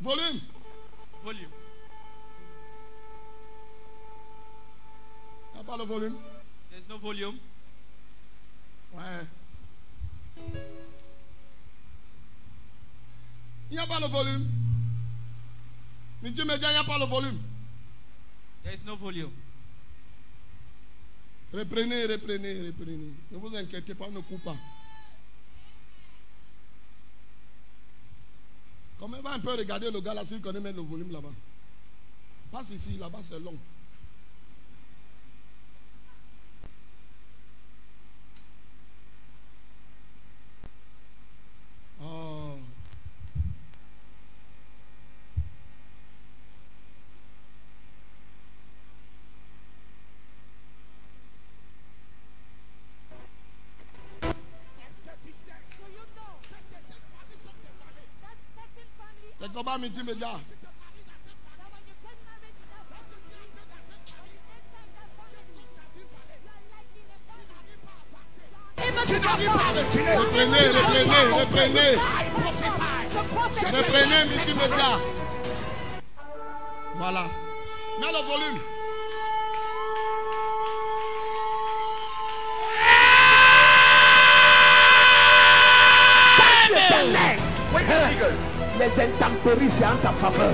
Volume. Volume. Il n'y a pas le volume. There's no volume. Ouais. Il n'y a pas le volume. Multimédia, il n'y a pas le volume. There is no volume. Reprenez. Ne vous inquiétez pas, ne coupe pas. Comme on va un peu regarder le gars là, s'il connaît même le volume là-bas. Passe ici, là-bas c'est long. Oh. Les combats multimédia. Reprenez multimédia. Voilà. Mets le volume. Les intempéries, c'est en ta faveur.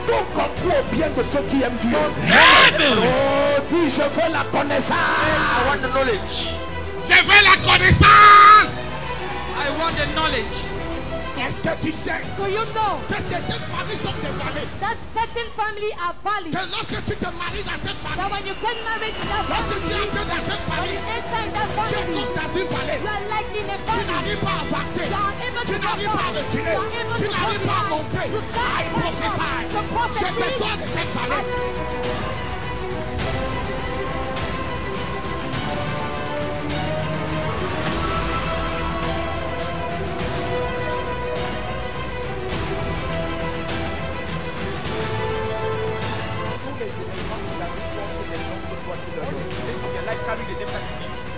Tout complot au bien de ceux qui aiment Dieu. Oh, dis, je veux la connaissance. I want the knowledge. Je veux la connaissance. I want the knowledge. Est-ce que tu sais Do you know que certaines familles sont dévalées? that certain family are valid? Que lorsque tu te maries dans cette That famille, when you get married in that lorsque tu family, entres dans cette when famille, you enter in that tu es family, comme dans une vallée. you are like in a Tu family. n'arrives pas à avancer. You are able Tu to n'arrives pas à advance. reculer. You are able Tu to n'arrives pas à come monter. down. You can't I prophesy. So Je te prophecy. sors de cette vallée.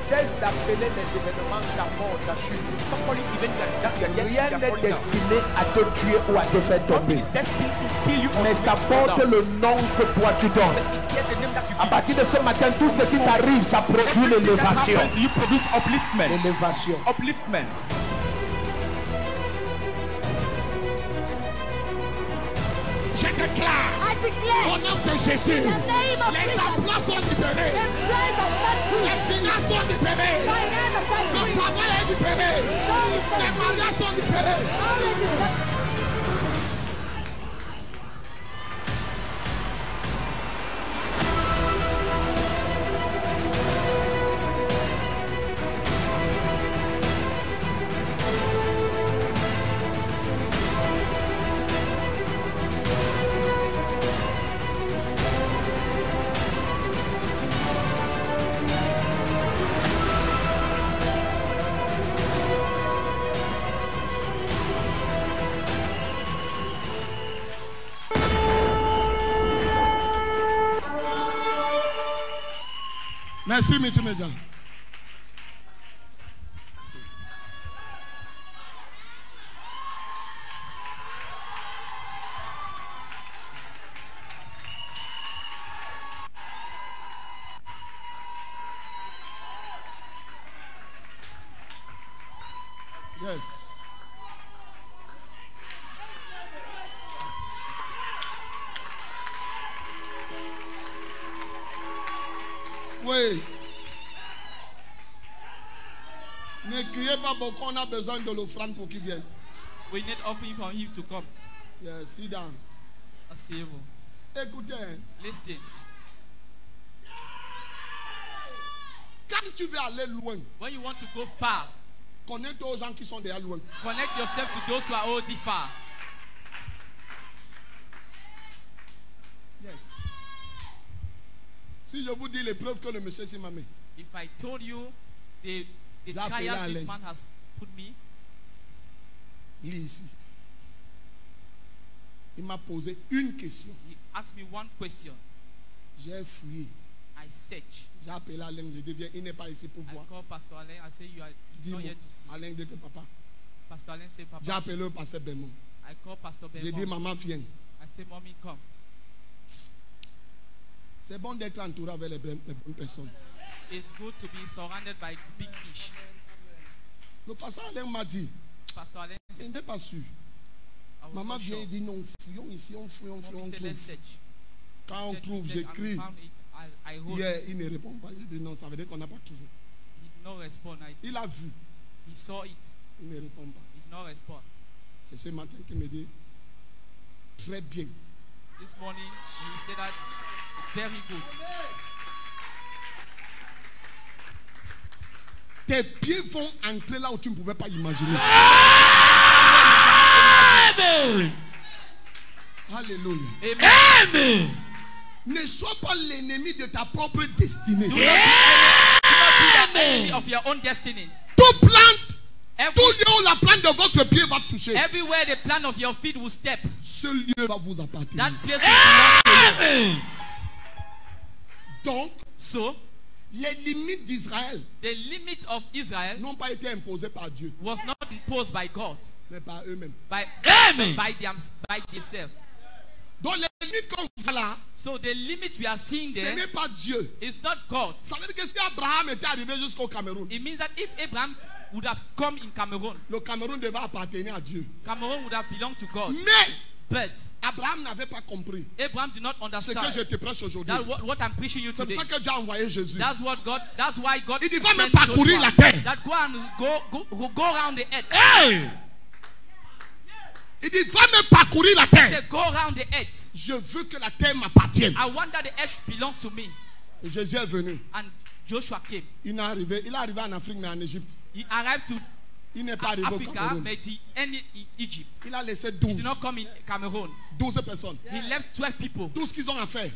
Cesse d'appeler les événements ta mort, ta chute. Rien n'est destiné à te tuer ou à te faire tomber. Mais ça porte le nom que toi tu donnes. À partir de ce matin, tout ce qui t'arrive, ça produit l'élévation. L'élévation. Je déclare I declare au nom de Jésus, in the name of les Jesus, emplois sont libérés. employees are set free. Les finances sont libérées. Finance are set Le free. travail est libéré. Job is set Les free. mariages sont libérés. Marriage is set free. Merci, multimédia. Yes. Wait. Ne criez pas beaucoup, on a besoin de l'offrande pour qu'il vienne. We need offering from him to come. Yes, sit down. Asseyez-vous. Écoutez, hein, Listen. quand tu veux aller loin, When you want to go far, connecte-toi aux gens qui sont déjà loin. connect yourself to those who are already far. Yes. Si je vous dis les preuves que le monsieur s'y m'a mis, If I told you the J'ai appelé trial Alain. this man has put me, lis ici. Il m'a posé une question. he asked me one question. J'ai fouillé. I search. J'ai appelé Alain, je dis viens, il n'est pas ici pour I voir. call Pastor Alain. I say you are not Dis-moi. here to see. Alain dit que papa. Pastor Alain say, J'ai Papa. appelé le pasteur Bemon. I call Pastor J'ai dit, Belmont. maman, viens. I say, Mommy, come. C'est bon d'être entouré avec les bonnes personnes. It's good to be surrounded by big fish. Le pasteur Alain m'a dit, Pastor Alain je said, n'étais pas sûr. I was Maman not vient sure. et dit, non, fouillons ici, on fouille, on fouille, Mommy on said, let's trouve. search. Quand on Said, trouve, he said, and we j'écris. found it. I wrote. Hier, il ne répond pas. Je dis, non, ça veut dire qu'on n'a pas trouvé. He did not respond. Il a vu, He saw it. il ne répond pas. He did not respond. C'est ce matin qu'il me dit, très bien. This morning, he said that very good. Tes pieds vont entrer là où tu ne pouvais pas imaginer. Alléluia. Amen. Ne sois pas l'ennemi de ta propre destinée. Do not be the enemy of your own destiny. Tout plante, Every, tout lieu où la plante de votre pied va toucher, everywhere the plant of your feet will step, ce lieu va vous appartenir. that place will belong to you. Donc, So, les limites d'Israël the limits of Israel n'ont pas été imposées par Dieu, was not imposed by God, mais par eux-mêmes. by themselves. Donc, les limites qu'on voit là, So the limit we are seeing ce there n'est pas Dieu. is not God. Ça veut dire que si Abraham était arrivé jusqu'au Cameroun, It means that if Abraham would have come in Cameroon, le Cameroun devait appartenir à Dieu. Cameroon would have belonged to God. Mais But Abraham n'avait pas compris Abraham did not ce que understand je te prêche aujourd'hui. that what I'm preaching you C'est pour today. ça que Dieu a envoyé Jésus. That's why God Il dit, va me sent parcourir Joshua, la terre. that go around the earth. Il dit, va me parcourir la He terre. said, go around the earth. Je veux que la terre m'appartienne. I want that the earth belongs to me. Et Jésus est venu. And Joshua came. Il est arrivé en Afrique, mais en Égypte. He arrived to Il n'est pas arrivé au Africa, Cameroun. but he ended in Egypt. Il a laissé He 12. did not come in Cameroon. 12 personnes. He left 12 people. Tout ce qu'ils ont à faire,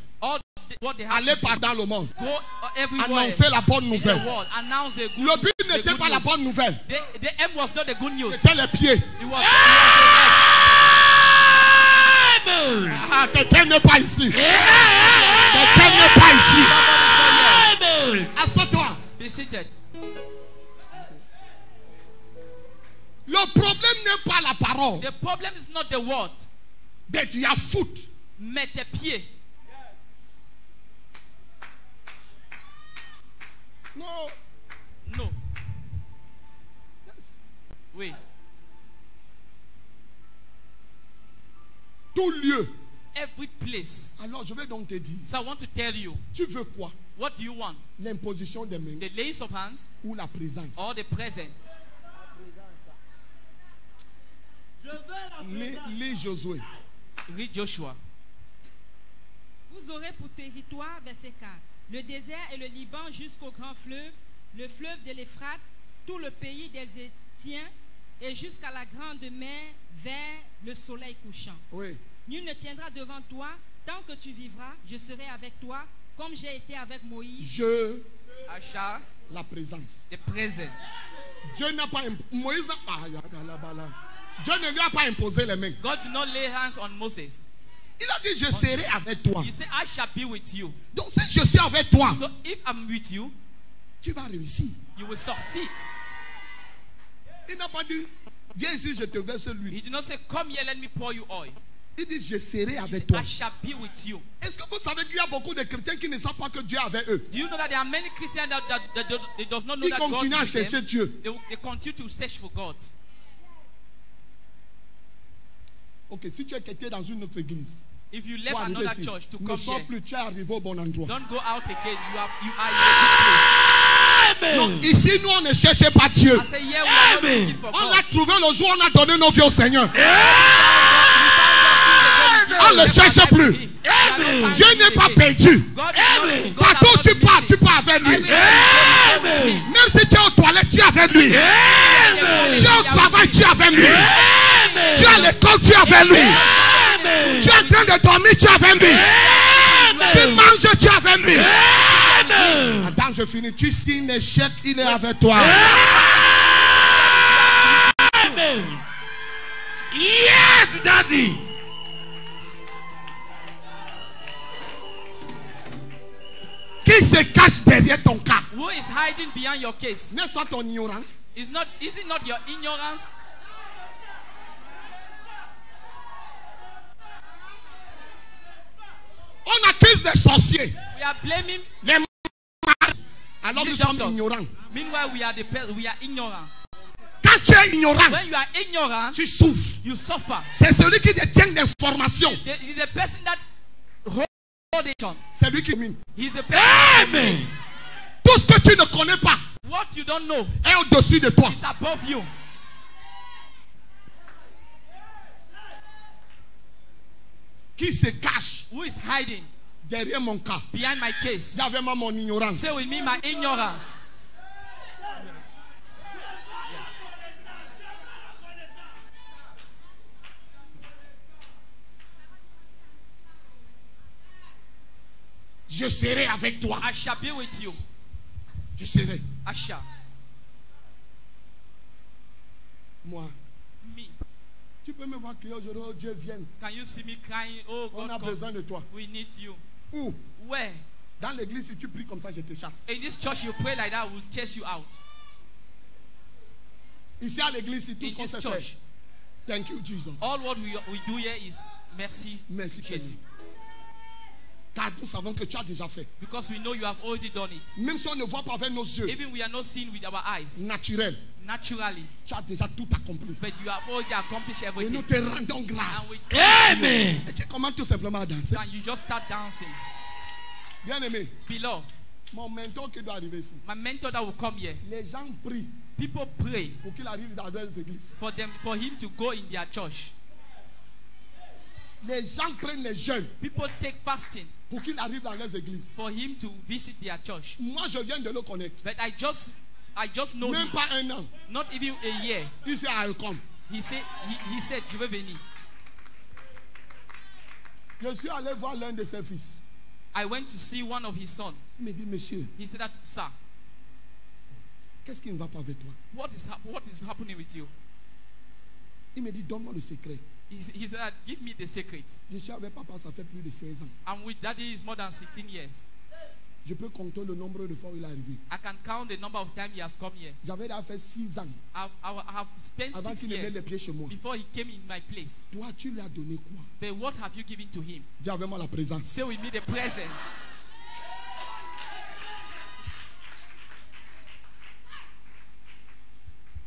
What they have aller to do, par dans le monde. go everywhere Annoncer la bonne in the nouvelle. world, announce the good, Le but the n'était good pas la news. bonne nouvelle. The aim was not the good news. C'était les pieds. It was the earth. Ah, quelqu'un n'est pas ici. Quelqu'un n'est pas ici. Assois-toi. Be seated. Le problème n'est pas la parole. The problem is not the word, Mais tu as foot. mais tes pieds. Non. No. Yes. Oui. Tout lieu. Every place. Alors je vais donc te dire. So I want to tell you, Tu veux quoi? what do you want? L'imposition des mains The laying of hands ou la présence? or the present? Lis Josué. Read Joshua. Vous aurez pour territoire, verset 4, le désert et le Liban jusqu'au grand fleuve, le fleuve de l'Euphrate, tout le pays des Étiens et jusqu'à la grande mer vers le soleil couchant. Oui. Nul ne tiendra devant toi, tant que tu vivras, je serai avec toi, comme j'ai été avec Moïse. Asha, La présence. the present. Dieu n'a pas Moïse n'a pas. Dieu ne lui a pas imposé les mains. God did not lay hands on Moses. Il a dit, je serai avec toi. He said, I shall be with you. Donc si je suis avec toi, So if I'm with you, tu vas réussir. you will succeed. Il n'a pas dit, viens ici, je te verse l'huile. He did not say, come here, let me pour you oil. Il dit, je serai He avec said, toi. I shall be with you. Est-ce que vous savez qu'il y a beaucoup de chrétiens qui ne savent pas que Dieu est avec eux? Do you know that there are many Christians that they does not know Ils that God continuent à is with chercher them? Dieu. They continue to search for God. Ok, si tu es quelqu'un dans une autre église, If you pour left arriver another ici, church to ne come sors here, plus, tu es arrivé au bon endroit. don't go out again. You are in a good Non, ici, nous, on ne cherchait pas Dieu. place. I say, yeah, we are not looking for On God. l'a trouvé le jour où on a donné nos vies au Seigneur. On ne cherche plus. Dieu n'est pas perdu. Partout où tu pars avec lui. Même si tu es aux toilettes, tu es avec lui. Tu es au travail, tu es avec lui. Tu es à l'école, tu es avec lui. Tu es en train de dormir, tu es avec lui. Tu manges, tu es avec lui. Attends, je finis. Tu signes les chèques, il est avec toi. Yes, Daddy. Qui se cache derrière ton cas? Who is hiding behind your case? N'est-ce pas ton ignorance? Is it not your ignorance? sorciers, We are blaming les malades, alors the nous sommes doctors. ignorants. Meanwhile, we are ignorant. Quand tu es ignorant, When you are ignorant, tu souffres. you suffer. C'est celui qui détient l'information. There is a person that holds it. C'est lui qui mine. He's a person that holds it. Tout ce que tu ne connais pas What you don't know est au-dessus de toi. is above you. Qui se cache Who is hiding derrière mon cas? behind my case? J'avais moi mon ignorance. Say with me my ignorance. Je serai avec toi. I shall be with you. Je serai. I shall. Moi. Me. Tu peux me voir crier aujourd'hui, oh Dieu vienne. Can you see me crying? Oh On God, a come. besoin de toi. We need you. Où? Where? Dans l'église, si tu pries comme ça, je te chasse. In this church, you pray like that, we'll chase you out. Ici à l'église, c'est tout In ce qu'on this sait church, faire. Thank you, Jesus. all what we do here is mercy. Merci, chase Seigneur. you. Car nous savons que tu as déjà fait. Because we know you have already done it. Même si on ne voit pas avec nos yeux Even we are not seeing with our eyes, naturels, naturally, tu as déjà tout accompli. but you have already accomplished Et nous everything. te rendons And we grâce. Amen. Et tu commences tout simplement à danser. Can you just start dancing? Bien aimé, Beloved, mon mentor qui doit arriver ici. my mentor that will come here, Les gens prient people pray pour qu'il arrive dans leurs églises. for him to go in their church. Les gens prennent les jeunes People take fasting pour qu'ils arrivent dans leurs églises. for him to visit their church. Moi, je viens de le connaître. But I just know Même him. pas un an. Not even a year. Il s'est à come. He said, je vais venir. Je suis allé voir l'un de ses fils. I went to see one of his sons. Il me dit, monsieur, He said that, sir, qu'est-ce qui ne va pas avec toi? what is happening with you? Il me dit, donne-moi le secret. He said that, give me the secret. Je suis avec papa, ça fait plus de 16 ans. I'm with daddy is more than 16 years. Je peux compter le nombre de fois où il est arrivé. I can count the number of times he has come here. J'avais déjà fait 6 ans I have spent avant 6 qu'il ne mette les years pieds chez moi. before he came in my place. Toi, tu lui as donné quoi? But what have you given to him? Dis avec moi la présence. Say with me the presence.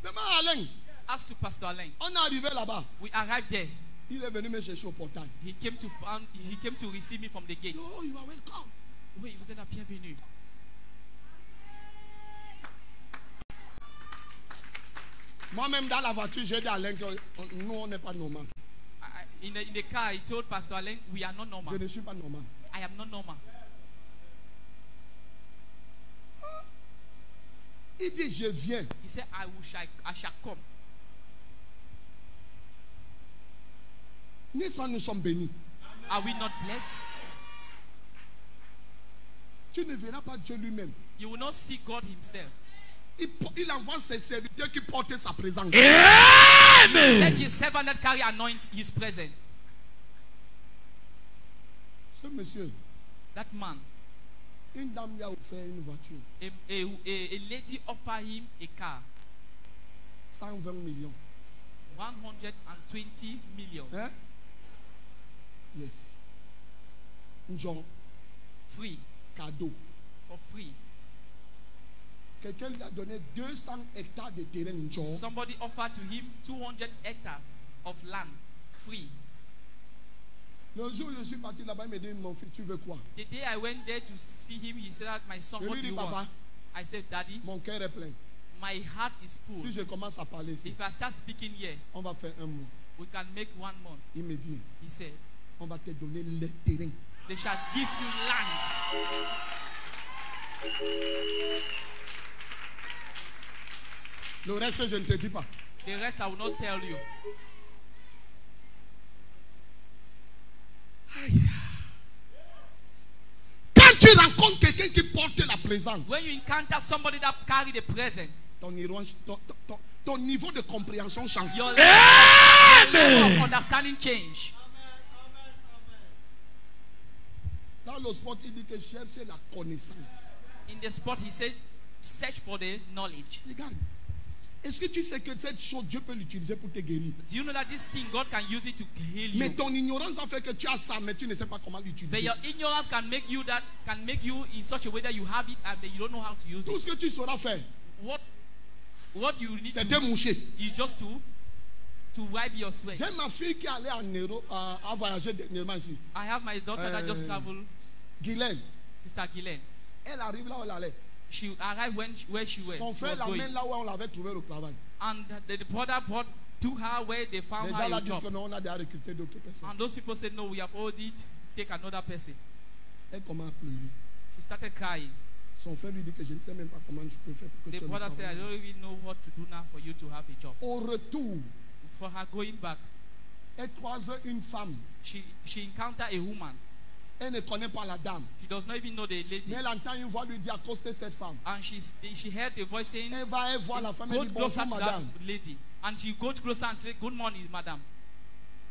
Demande à Alain. Ask to Pastor Alain. On est arrivé là-bas. We arrived there. Il est venu me chercher au portail. He came to receive me from the gate. Oh, you are welcome. Oui, vous êtes la bienvenue. Moi-même, dans la voiture, j'ai dit à Alain que nous, on n'est pas normal. In the car, he told Pastor Alain, we are not normal. Je ne suis pas normal. I am not normal. Il dit, je viens. He said, I shall come. N'est-ce pas, nous sommes bénis. Are we not blessed? Tu ne verras pas Dieu lui-même. You will not see God himself. Il envoie ses serviteurs qui portent sa présence. He said his servant that carry anoint his present. Ce monsieur, That man, une dame lui a offert une voiture. a lady offered him a car. 120 millions. 120 million. Hein? Yes. Un genre Free. cadeau. For free. Quelqu'un lui a donné 200 hectares de terrain. Un genre. Somebody offered to him 200 hectares of land. Free. Le jour où je suis parti là-bas, il me dit, mon fils, tu veux quoi? The day I went there to see him, he said that my son, Je what lui do dis, you papa, want? I said, Daddy, mon cœur est plein. my heart is full. Si je commence à parler ici, If I start speaking here, on va faire un mois. we can make 1 month. Il me dit, He said, on va te donner le terrain. they shall give you lands. Le reste, je ne te dis pas. The rest I will not tell you. Aïe. Quand tu rencontres quelqu'un qui porte la présence, When you encounter somebody that carry the present, ton niveau de compréhension change. your level of understanding change. Dans le sport, il dit que chercher la connaissance. In the spot, he said, search for the knowledge. Regarde, Est-ce que tu sais que cette chose, Dieu peut l'utiliser pour te guérir? Do you know that this thing, God can use it to heal Mais you? ton ignorance va faire que tu as ça, mais tu ne sais pas comment But l'utiliser. your ignorance can make you in such a way that you have it and that you don't know how to use Tout it. ce que tu sauras faire, What you need c'est to te do moucher. is just to wipe your sweat. J'ai ma fille qui est allée à voyager dernièrement ici. I have my daughter that just traveled, Guylaine. Sister Ghislaine. Elle arrive là où elle allait. She arrived where she went. Son She frère was going. l'amène là où on l'avait trouvé au travail. And the brother took her where they found Les gens her là a disent job. que non, on a déjà recruté d'autres personnes. And those people said, no, we have already take another person. Elle commence à pleurer. She started crying. Son frère lui dit que je ne sais même pas comment je peux faire pour que The tu aies le brother said, I travail. don't even know what to do now for you to have a job. Au retour, For her going back, elle croise une femme. she encountered a woman. Elle ne connaît pas la dame. She does not even know the lady. Mais elle entend une voix lui dire accostez cette femme. And she heard the voice saying, Elle va, elle voit la femme, elle go dit closer bonjour to that madame. lady. And she goes closer and says, good morning, madam.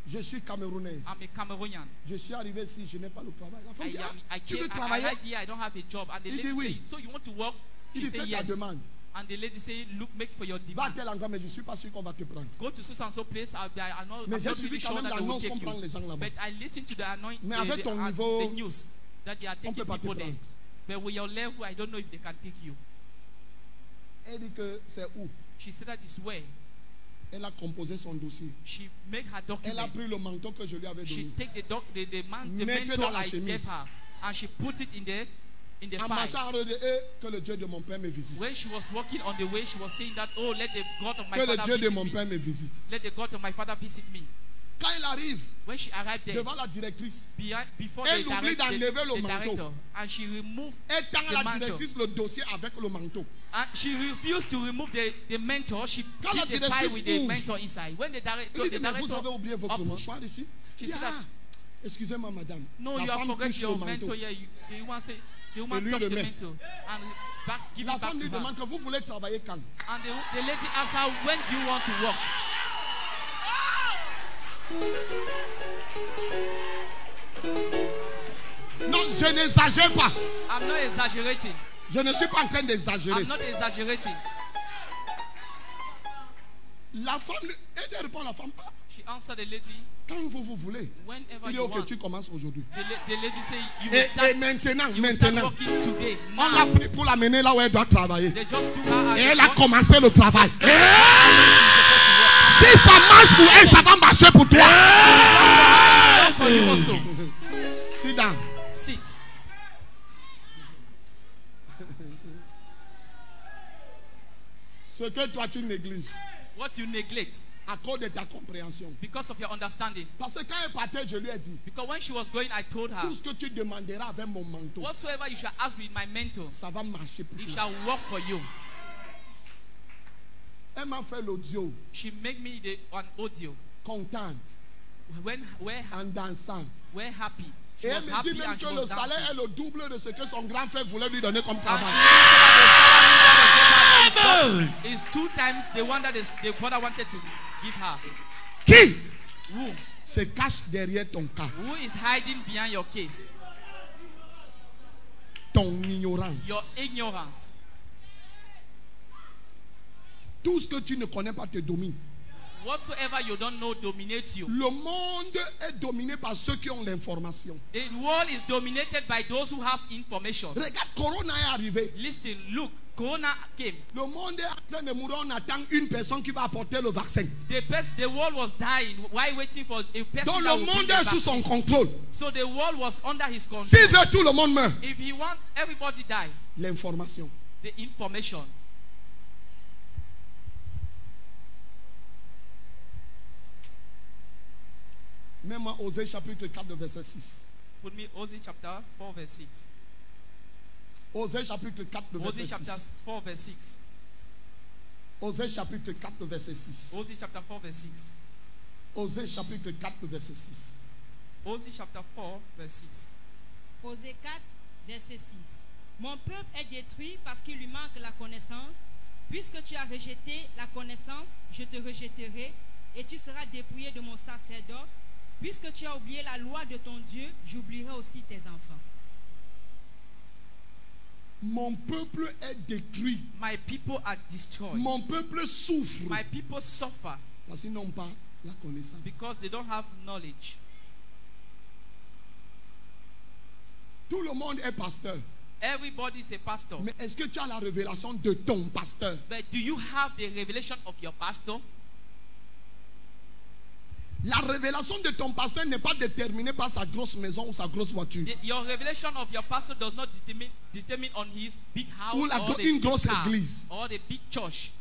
Je suis camerounaise. I'm a Cameroonian. Je suis arrivé ici, je n'ai pas le travail. La femme dit, ah, I tu veux came, I travailler? arrived here, I don't have a job. And the Il lady dit oui. said, so you want to work? Il She dit said fais ta yes. demande. And the lady said, look, make for your Va à demand. tel endroit, mais je ne suis pas sûr qu'on va te prendre. Go to so and so place. I'm Mais not j'ai really suivi quand sure même that they will l'annonce take qu'on prend you. les gens là-bas. But I listened to the anointing, Mais avec ton the niveau, news that they are on ne taking peut pas te people there. prendre. But with your level, I don't know if they can take you. Elle dit que c'est où? She said that is where Elle a composé son dossier. she make her Elle a document. pris le manteau que je lui avais She donné. take the Mettez mentor dans la I gave chemise. her and she put it in the En file. marchant en rue de que le Dieu de mon père me visite. When she was walking on the way, she was saying that, oh, let the God of my Que le father Dieu de visit mon me. père me visite. Let the God of my father visit me. Quand elle arrive When she arrived there, devant la directrice, before elle the oublie d'enlever le manteau. director, and she removed elle tend à the la mantle. directrice le dossier avec le manteau. And she refused to remove the mentor. She Quand la did the file directrice with the ouvre, mentor inside. When the Il dit, mais vous director avez oublié votre opened, mouchoir ici. she Il dit, said ah, that, excusez-moi madame. no, La you have femme forgot touche your le manteau. mentor here. The woman said, the woman lui touched the remet. mentor and give La it back femme to lui her. demande que vous voulez travailler quand? And the lady asked her, when do you want to work? Non, je n'exagère pas. I'm not exaggerating. Je ne suis pas en train d'exagérer. I'm not exaggerating. La femme, elle répond à la femme, ah, She answered the lady, quand vous voulez. whenever Il dit, you ok, want. tu commences aujourd'hui. The lady said, you will Et start, maintenant, you will start maintenant, working today. on Now. l'a pris pour l'amener là où elle doit travailler. They just took her Et as elle a a work. commencé le travail. She's supposed to work. Si ça marche pour elle, ça va marcher pour toi. Work for you also. Sit down. Sit. Ce que toi tu négliges What you neglect à cause de ta compréhension. because of your understanding. Parce que quand elle partait, je lui ai dit, Because when she was going, I told her, tout ce que tu demanderas avec mon manteau, whatsoever you shall ask with my mentor, ça va marcher pour it toi. shall work for you. Elle m'a fait l'audio, She make me an audio. contente, en dansant. We're happy. She Et elle was me happy dit même and she que le was salaire est dancing. le double de ce que son grand frère voulait lui donner comme And travail. she said is 2 times the one that the father wanted to give her. Qui Who? se cache derrière ton cas? Who is hiding behind your case? Ton ignorance. Your ignorance. Tout ce que tu ne connais pas te domine. Whatsoever you don't know dominates you. Le monde est dominé par ceux qui ont l'information. The world is dominated by those who have information. Regarde, Corona est arrivé. Listen, look, Corona came. Le monde est en train de mourir. On attend une personne qui va apporter le vaccin. The world was dying while waiting for a person Donc that le will bring monde the est sous son vaccine. contrôle. So the world was under his control. S'il veut, tout le monde meurt. If he wants everybody die, L'information. the information. Même Osée chapitre 4 verset 6. Put me Hosea chapter 4 verse 6. Osée chapitre 4 Hosea verset chapter 6. 4 verse 6. Osée chapitre 4 verset 6. Hosea chapter 4 verse 6. Osée chapitre 4 verset 6. Hosea chapter 4 verse 6. Osée 4, verset 6. Mon peuple est détruit parce qu'il lui manque la connaissance. Puisque tu as rejeté la connaissance, je te rejetterai et tu seras dépouillé de mon sacerdoce. Puisque tu as oublié la loi de ton Dieu, j'oublierai aussi tes enfants. Mon peuple est détruit. My people are destroyed. Mon peuple souffre. My people suffer Parce qu'ils n'ont pas la connaissance. because they don't have knowledge. Tout le monde est pasteur. Everybody is a pastor. Mais est-ce que tu as la révélation de ton pasteur? But do you have the revelation of your pastor? La révélation de ton pasteur n'est pas déterminée par sa grosse maison ou sa grosse voiture. Your revelation of your pastor does not determine on his big house Ou or the une big grosse car église. or the big church.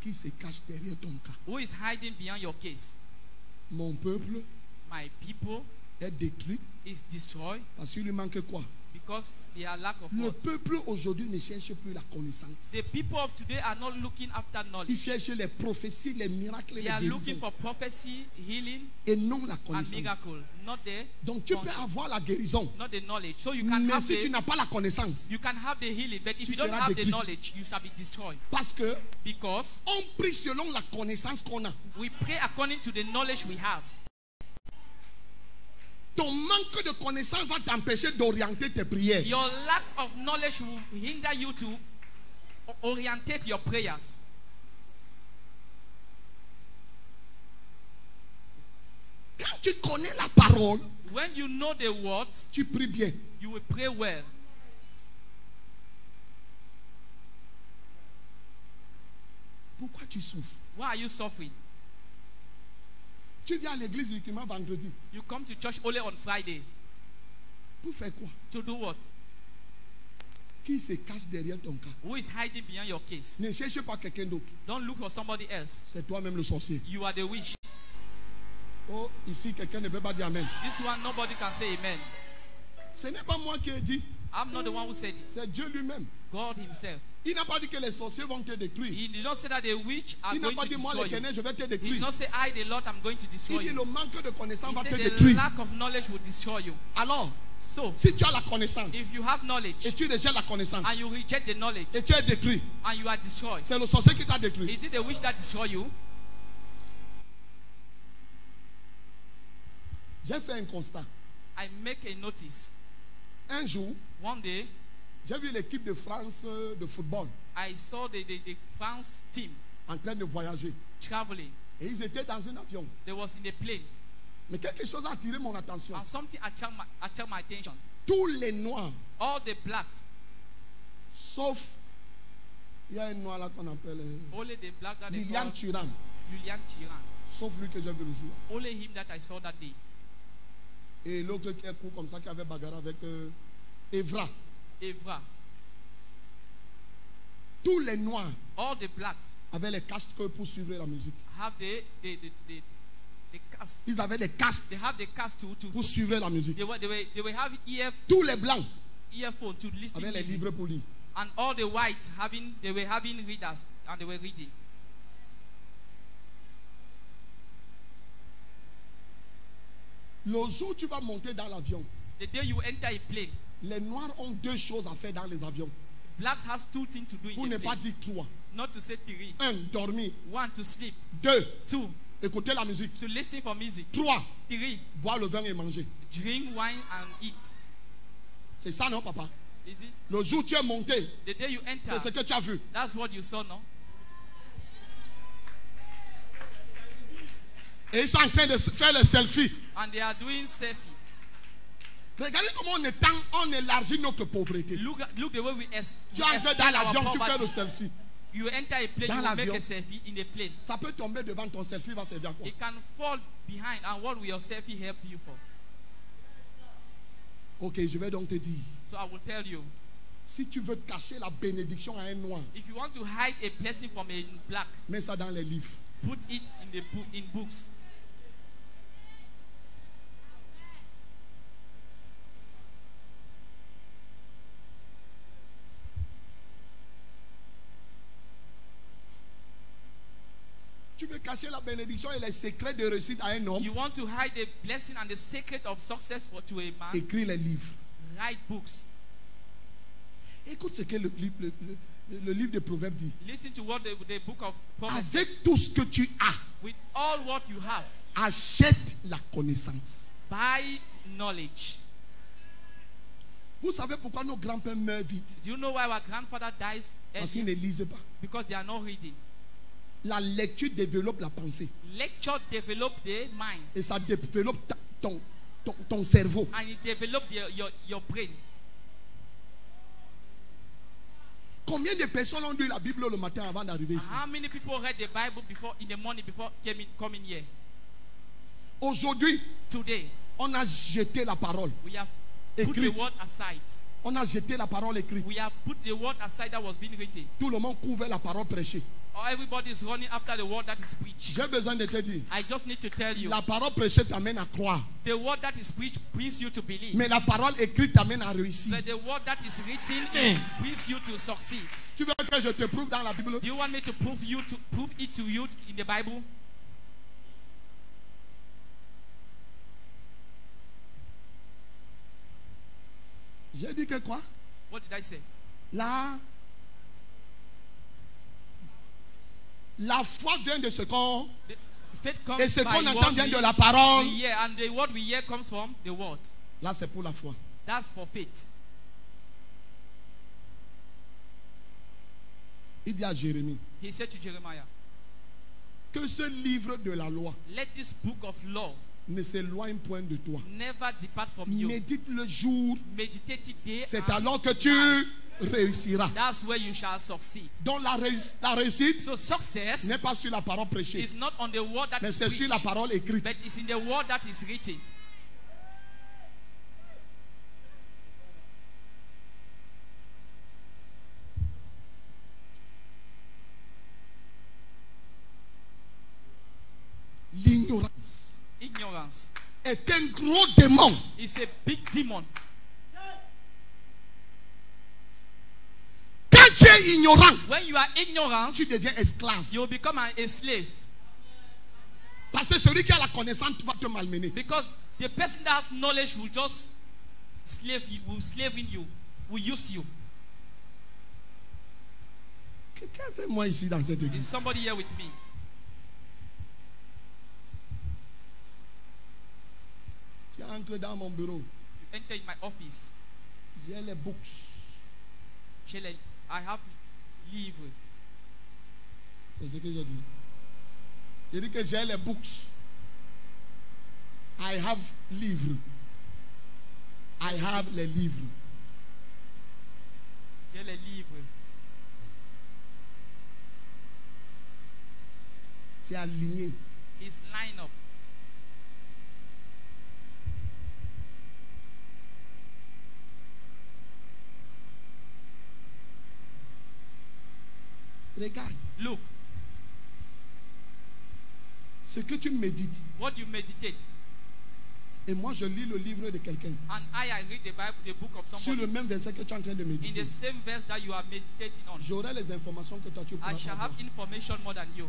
Qui se cache derrière ton cas? Who is hiding behind your case? Mon peuple My people est détruit is destroyed parce qu'il lui manque quoi? because they are lack of Le what? peuple aujourd'hui ne cherche plus la connaissance. The people of today are not looking after Ils knowledge. cherchent les prophéties, les miracles, les They are looking guérisons. for prophecy, healing, Et non la and connaissance. miracle, not the Donc tu peux avoir la guérison. not the knowledge. So you can Mais have si tu the n'as pas la connaissance, you can have the healing, but if tu you don't seras have the détruit. knowledge, you shall be destroyed. parce que Because on prie selon la connaissance qu'on a. we pray according to the knowledge we have. Ton manque de connaissance va t'empêcher d'orienter tes prières. Your lack of knowledge will hinder you to orientate your prayers. Quand tu connais la parole, When you know the word, tu pries bien. you will pray well. Pourquoi tu souffres? Why are you suffering? Tu viens à l'église uniquement vendredi. You come to church only on Fridays. Pour faire quoi? To do what? Qui se cache derrière ton cas? Who is hiding behind your case? Ne cherche pas quelqu'un d'autre. Don't look for somebody else. C'est toi-même le sorcier. You are the witch. Oh, ici, quelqu'un ne peut pas dire Amen. This one, nobody can say amen. Ce n'est pas moi qui ai dit. I'm not the one who said it. C'est Dieu lui-même. God himself. Il n'a pas dit que les sorciers vont te détruire. He did not say that the witch are Il n'a going pas to dit moi destroy you. l'éternel, je vais te He did détruire. not say I, the Lord, I'm going to Il destroy dit you. le manque de connaissance He va te said the détruire. lack of knowledge will destroy you. Alors, So, si tu as la connaissance if you have knowledge et tu rejettes la connaissance and you reject the knowledge et tu es détruit, and you are destroyed, c'est le sorcier qui t'a détruit. is it the witch that destroy you? J'ai fait un constat. I make a notice. Un jour, One day, j'ai vu l'équipe de France de football I saw the France team en train de voyager. traveling. Et ils étaient dans un avion. They was in a plane. Mais quelque chose a attiré mon attention. And something attracted my attention. Tous les noirs, All the blacks, sauf, il y a un noir là qu'on appelle only the black that they Lilian call Thuram, Julian Tiran. sauf lui que j'ai vu le jour. Only him that I saw that day. Et l'autre qui est court comme ça, qui avait bagarre avec Evra. Evra. Tous les noirs All the blacks avaient les casques pour suivre la musique. have the cast. Ils avaient des casques They have the cast to pour suivre la musique. they were having Tous les blancs earphone to listen avaient les music. livres pour lire. And all the whites they were having readers and they were reading. Le jour où tu vas monter dans l'avion, The day you enter a plane, les noirs ont deux choses à faire dans les avions. blacks has two things to do Pour in ne the pas plane. dire trois. Not to say three. Un, dormir. One, to sleep. Deux, Two, écouter la musique. to listen for music. Trois, Three, boire le vin et manger. drink wine and eat. C'est ça, non, papa? Is it? Le jour où tu es monté, The day you enter, c'est ce que tu as vu. that's what you saw, no? Et ils sont en train de faire les selfies. And they are doing selfie. Regardez comment on élargit notre pauvreté. Look the way we Tu entres dans expand our l'avion, tu fais le poverty. selfie. You enter a plane, Dans you make l'avion. a selfie in a plane. Ça peut tomber devant ton selfie, va servir à quoi? It can fall behind, and what will your selfie help you for? Ok, je vais donc te dire. So I will tell you, Si tu veux cacher la bénédiction à un noir, if you want to hide a blessing from a black, mets ça dans les livres. put it in the book, in books. Tu veux cacher la bénédiction et les secrets de réussite à un homme, You want to hide the blessing and the secret of success to a man, écris les livres. write books. Écoute ce que le livre de Proverbes dit. Listen to what the book of Proverbs says. Avec tout ce que tu as, With all what you have, achète la connaissance. buy knowledge. Vous savez pourquoi nos grands-pères meurent vite? Do you know why our grandfather dies Parce qu'ils early? ne lisent pas. Because they are not reading. La lecture développe la pensée. Lecture develop the mind Et ça développe ton cerveau. and it develop your brain. Combien de personnes ont lu la Bible le matin avant d'arriver ici? How many people read the Bible before in the morning before coming here? Aujourd'hui, Today, on a jeté la parole we have put the écrite. word aside. On a jeté la parole écrite. We have put the word aside that was being written. Tout le monde couvre la parole prêchée. Or everybody is running after the word that is preached. J'ai besoin de te dire, I just need to tell you, la parole prêchée t'amène à croire. the word that is preached brings you to believe. Mais la parole écrite t'amène à réussir. But the word that is written brings you to succeed. Tu veux que je te prouve dans la Bible? Do you want me to prove it to you in the Bible? J'ai dit que quoi? What did I say? La foi vient de ce qu'on... The faith comes Et ce by qu'on entend what vient de we la parole. hear, and the word we hear comes from the word. Là, c'est pour la foi. That's for faith. Il dit à Jérémie He said to Jeremiah, que ce livre de la loi let this book of law ne s'éloigne point de toi. never depart from you. Médite le jour, Meditate it day c'est and alors que tu night. réussiras. That's where you shall succeed. Donc la réussite So success n'est pas sur la parole prêchée, is not on the word that mais is c'est sur la preached, parole écrite. but it's in the word that is written. L'ignorance Ignorance est un gros démon. is a big demon. Quand tu es ignorant, When you are ignorant, tu deviens esclave. you will become a slave. Parce que celui qui a la connaissance va te malmener. Because the person that has knowledge will just slave you, will slave in you, will use you. Quelqu'un fait moi ici dans cette Is église. somebody here with me? Tu entres dans mon bureau. You enter in my office. J'ai les books. I have livre. C'est ce que j'ai dit. J'ai dit que j'ai les books. I have livres. I have les livres. J'ai les livres. C'est aligné. It's line up. Regarde. Look, Ce que tu médites. what you meditate. Et moi, je lis le livre de quelqu'un. And I read the Bible, the book of Sur somebody. le même verset que tu es en train de In méditer. the same verse that you are meditating on. J'aurai les informations que toi tu pourras I shall avoir. have information more than you.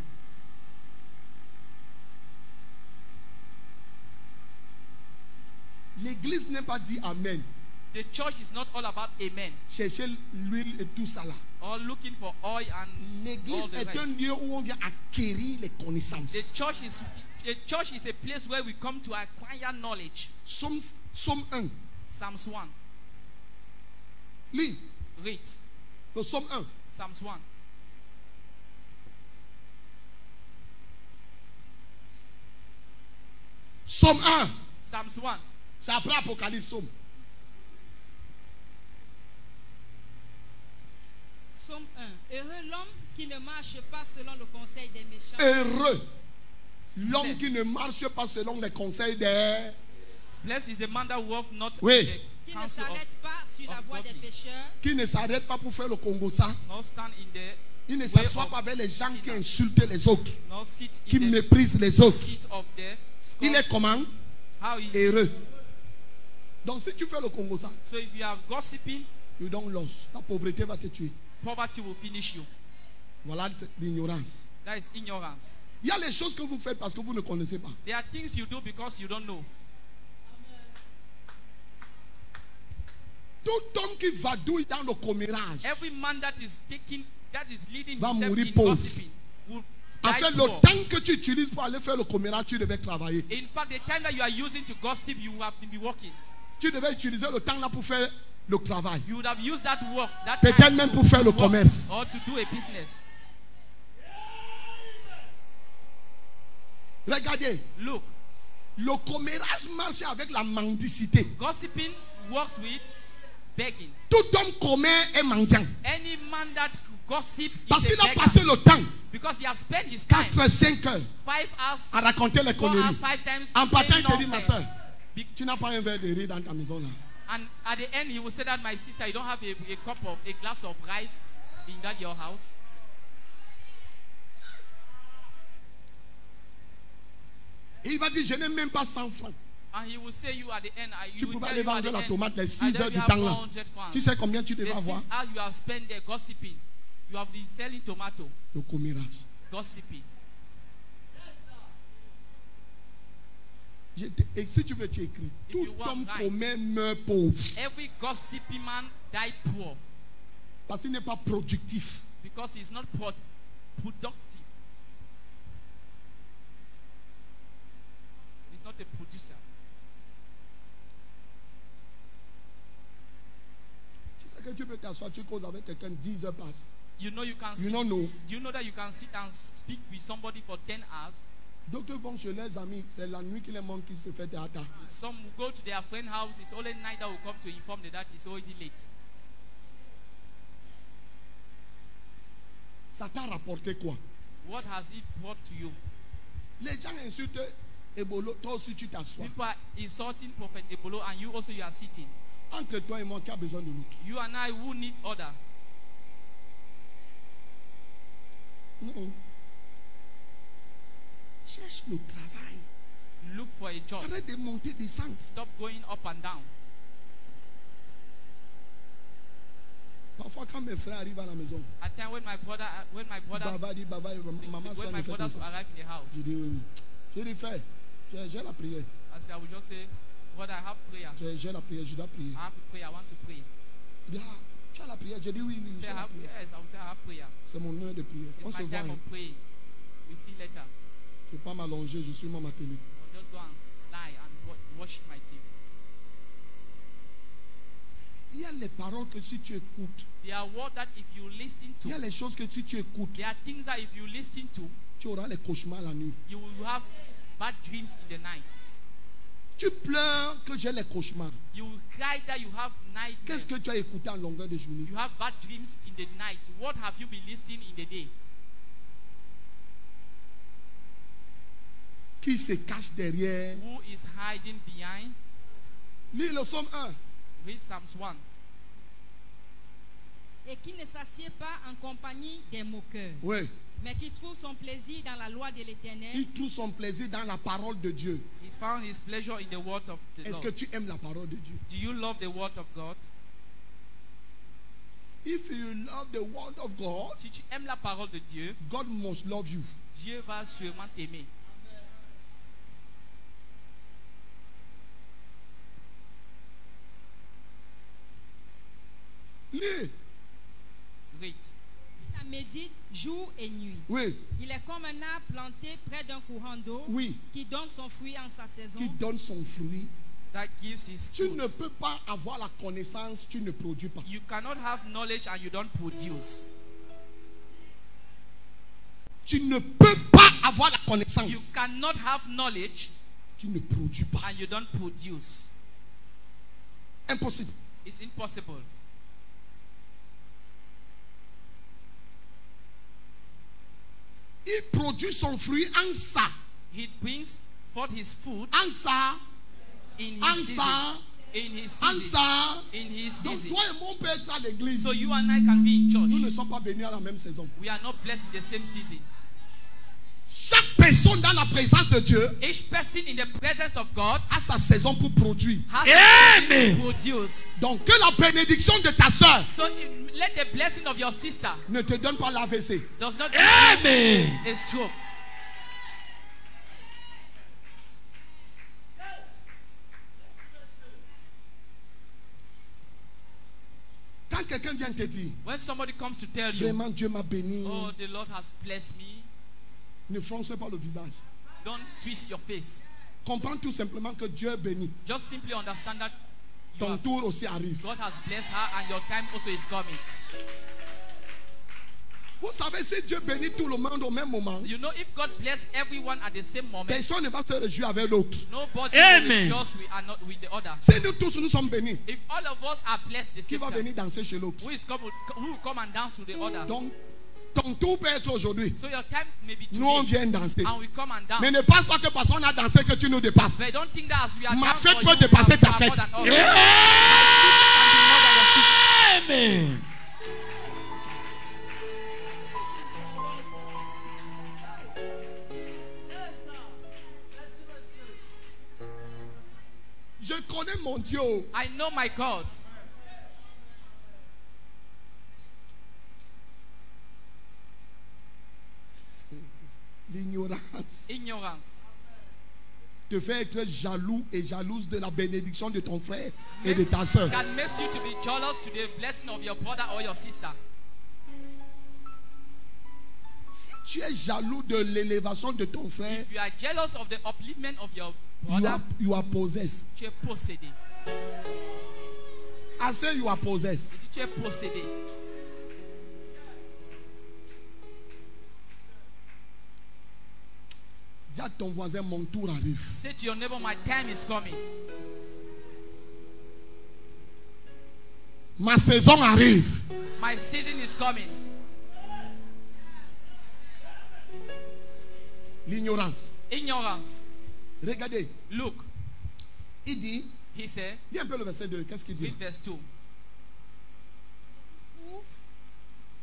L'église n'est pas dit Amen. The church is not all about amen Chercher l'huile et tout ça là. or looking for oil and all L'église the est un rest. lieu où on vient acquérir les connaissances. The church is a place where we come to acquire knowledge. Somme 1. Psalms 1. Lis. Read. Le Somme 1. Psalms 1. Somme 1. Psalms 1. C'est après Apocalypse. Somme. Psaume 1. Heureux l'homme qui ne marche pas selon le conseil des méchants. Heureux l'homme Blessed. qui ne marche pas selon les conseils des... Blessed is the man that walk not Oui. in Qui the ne counsel of, s'arrête pas sur la of voie des godly. pécheurs. Qui ne s'arrête pas pour faire le Congo ça. nor stand in the, Il ne way s'assoit of pas avec les gens qui sinners, insultent les autres. nor sit Qui in the méprisent les autres. seat of the Il est scornful. comment? How is Heureux. Donc si tu fais le Congo ça, So if you are gossiping, you don't lose. La pauvreté va te tuer. poverty will finish you. Voilà l'ignorance. That is ignorance. Il y a les choses que vous faites parce que vous ne connaissez pas. There are things you do because you don't know. Tout homme qui vadouille dans le commérage Every man that is leading va himself mourir in pauvre. gossiping will En die fait, le poor. temps que tu utilises pour aller faire le commérage, tu devais travailler. In fact, the time that you are using to gossip, you have to be working. Tu devais utiliser le temps là pour faire le travail. You would have used that work, that Peut-être time même to pour faire le work commerce. or to do a business. Regardez, Look, le commérage marche avec la mendicité. gossiping works with begging. Tout homme commet est mendiant. Any man that gossip Parce is qu'il a a beggar passé le temps, because he has spent his time 4-5 heures, 5 hours, à raconter les 4 hours, conneries. 5 times. En partant, il saying te dit, ma nonsense. soeur, Be- tu n'as pas un verre de riz dans ta maison là. And at the end, he will say that, my sister, you don't have a glass of rice in that your house. Et il va dire, je n'ai même pas 100 francs. And he will say you at the end, Tu will pouvais tell aller you at vendre the la end, tomate les I 6 tell heures you du have temps là. 400 francs. Tu sais combien tu The devais 6 avoir? hours you have spent there gossiping. You have been selling tomato, Le commérage. gossiping. Et si tu veux, tu écris. If Tout you want homme right. commet meurt pauvre. Every gossiping man die poor Parce qu'il n'est pas productif. because he's not productive. He's not a producer. Tu sais que tu peux t'asseoir, tu causes avec quelqu'un, 10 heures passent. You know you can You sit, don't know. do you know that you can sit and speak with somebody for 10 hours? D'autres vont chez leurs amis. C'est la nuit qui les montre qui se fait théâtre. Some will go to their friend's house. It's only night that will come to inform them that it's already late. Ça t'a rapporté quoi? What has it brought to you? Les gens insultent Ebolo. Toi aussi, tu t'assois. People are insulting Prophet Ebolo, and you also you are sitting. Entre toi et moi, qui a besoin de l'autre? You and I who need order. Non. Cherche le travail. Look for a job. Arrête de monter, descendre. Stop going up and down. Parfois, quand mes frères arrivent à la maison, At time when my brothers, Baba dit, Baba, maman, soeur when my ne fait comme brothers ça. arrive in the house, Je dis oui, oui. Je dis, frère, j'ai la prière. I will just say, brother, I have prayer. J'ai la prière, je dois prier. I have to pray. I want to pray. Il dit, ah, tu as la prière? J'ai dit oui, oui, Say j'ai I la have prière. yes. I will say I have prayer. C'est mon heure de prière. On It's se my voit. time Hein. of praying. We see later. Je ne vais pas m'allonger, je suis même à télé. I'll just go and lie and watch my TV. Il y a les paroles que si tu écoutes, There are words that if you listen il y a to, les choses que si tu écoutes, there are things that if you listen to, tu auras les cauchemars la nuit. you will have bad dreams in the night. Tu pleures que j'ai les cauchemars. You will cry that you have nightmares. Qu'est-ce que tu as écouté en longueur de journée? You have bad dreams in the night. What have you been listening in the day? Qui se cache derrière? Who is hiding behind? Lis le psaume 1. Read Psalms 1. Et qui ne s'assied pas en compagnie des moqueurs, Oui. mais qui trouve son plaisir dans la loi de l'Éternel. Il trouve son plaisir dans la parole de Dieu. He found his pleasure in the word of the Est-ce Lord. que tu aimes la parole de Dieu? Do you love the word of God? If you love the word of God, Si tu aimes la parole de Dieu, God must love you. Dieu va sûrement t'aimer. Lis. Read. Il médite jour et nuit. Oui, Il est comme un arbre planté près d'un courant d'eau oui. qui donne son fruit en sa saison. Qui donne son fruit. That gives his Tu fruit. ne peux pas avoir la connaissance, tu ne produis pas. You cannot have knowledge and you don't produce. Tu ne peux pas avoir la connaissance, You cannot have knowledge tu ne produis pas. and you don't produce. Impossible. It's impossible. Il produit son fruit en ça. He brings forth his food En ça. in En his season. ça. In his En season. ça. In his Donc season. toi et moi on peut être à l'église. So you and I can be in Nous ne church. sommes pas bénis à la même saison. We are not blessed in the same season. Chaque personne dans la présence de Dieu Each person in the presence of God a sa saison pour produire. has a season to produce. Donc que la bénédiction de ta soeur So let the blessing of your sister ne te donne pas l'AVC. does not give you a stroke. vient te dire, When somebody comes to tell you, vraiment Dieu m'a béni, oh, the Lord has blessed me, ne fronce pas le visage. don't twist your face. Comprends tout simplement que Dieu bénit. Just simply understand that Ton tour aussi arrive. God has blessed her and your time also is coming. Vous savez, si Dieu bénit tout le monde au même moment, You know, if God bless everyone at the same moment, personne ne va se réjouir avec l'autre. nobody Amen. will rejoice with the other. Si nous tous nous sommes bénis, If all of us are blessed the qui same va time, venir danser chez l'autre? who will come and dance to the other? Donc, ton tour peut être aujourd'hui. So your time may be Nous, on today, vient danser. and we come and dance. Mais ne pense pas que parce qu'on a dansé que tu nous dépasses. But don't think that as we are Ma dance fête for peut you, dépasser you ta are fête. more than us. Amen. Je connais mon Dieu. I know my God. L'ignorance Ignorance te fait être jaloux et jalouse de la bénédiction de ton frère et de ta soeur. that makes you to be jealous to the blessing of your brother or your sister. Si tu es jaloux de l'élévation de ton frère, If you are jealous of the upliftment of your you brother, are possessed. tu es possédé. I say you are possessed. Tu es possédé. Dis à ton voisin, mon tour arrive. Say to your neighbor, my time is coming. Ma saison arrive. My season is coming. L'ignorance. Ignorance. Regardez, Look, il dit, he said, lis un peu le verset 2, qu'est-ce qu'il dit? read verse 2. Trouve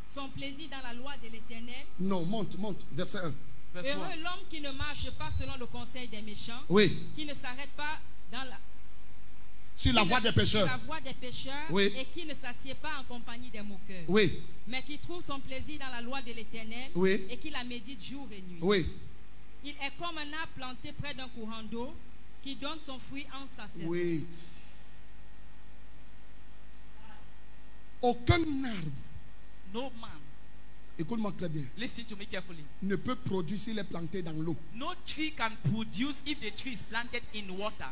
son plaisir dans la loi de l'Éternel. Non, monte, verset 1. Verse Heureux 1. l'homme qui ne marche pas selon le conseil des méchants, Oui, qui ne s'arrête pas dans la, sur la voie des sur pécheurs. la voie des pécheurs, Oui. et qui ne s'assied pas en compagnie des moqueurs, Oui, mais qui trouve son plaisir dans la loi de l'Éternel, Oui. et qui la médite jour et nuit. oui, Il est comme un arbre planté près d'un courant d'eau, qui donne son fruit en sa saison. oui. Aucun arbre, No man, écoute-moi très bien, listen to me carefully. ne peut produire s'il est planté dans l'eau. No tree can produce if the tree is planted in water.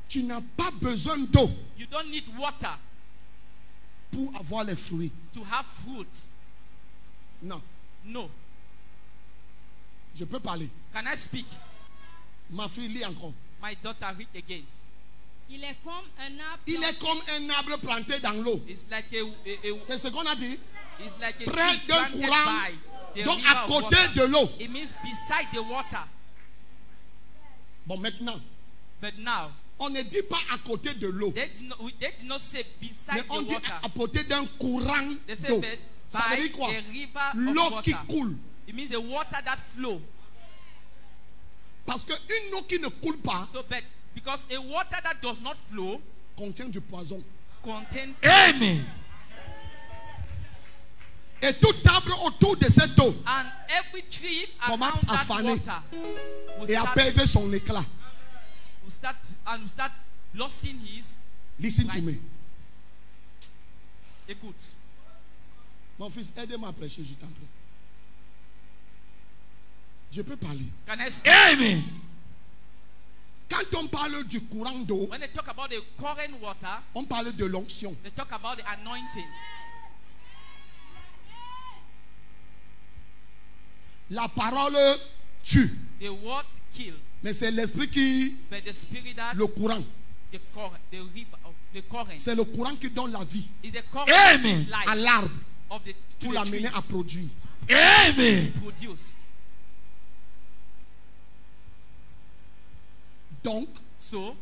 Tu n'as pas besoin d'eau You don't need water pour avoir les fruits. to have fruit. Non, No. je peux parler. Can I speak? Ma fille lit encore. My daughter, read again. Il est comme un arbre Il est comme un arbre planté dans l'eau. It's like C'est ce qu'on a dit. it's like a Près tree d'un planted courant, by the donc river à of côté water. de l'eau. It means beside the water. Bon, maintenant, But now, on ne dit pas à côté de l'eau, they did not say mais beside on the dit water. à côté d'un courant They say d'eau. but Ça veut by dire quoi? a river L'eau of qui water. coule. It means the water that flow. Parce qu'une eau qui ne coule pas So, but because a water that does not flow contient du poison. contains Amen. Et tout arbre autour de cette eau and every tree around commence à that faner water will et à start, perdre son éclat. will start losing his. Listen to me. Écoute, Mon fils, aide-moi à prêcher, je t'en prie. Je peux parler. can I speak? Amen. Quand on parle du courant d'eau, When they talk about the current water, on parle de l'onction. they talk about the anointing. La parole tue, The word kill, mais c'est l'esprit qui, but the spirit that le courant, the river of the current c'est le courant qui donne la vie is the current Amen. of à life l'arbre of the to pour the tree l'amener à produire. Amen. to produce. Donc, So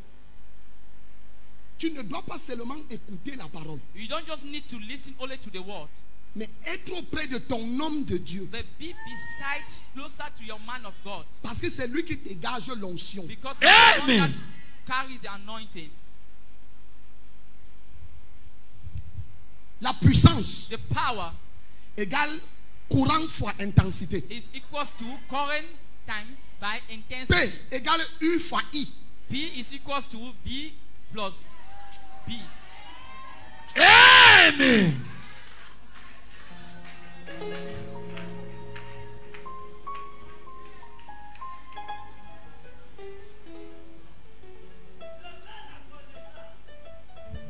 tu ne dois pas seulement écouter la parole, you don't just need to listen only to the word, mais être auprès de ton homme de Dieu. but be beside, closer to your man of God, Parce que c'est lui qui dégage l'onction. because he's the one that Amen. carries the anointing. La puissance The power égale courant fois intensité. is equals to current time by P intensity. égale U fois I. P is equals to V plus B. Amen.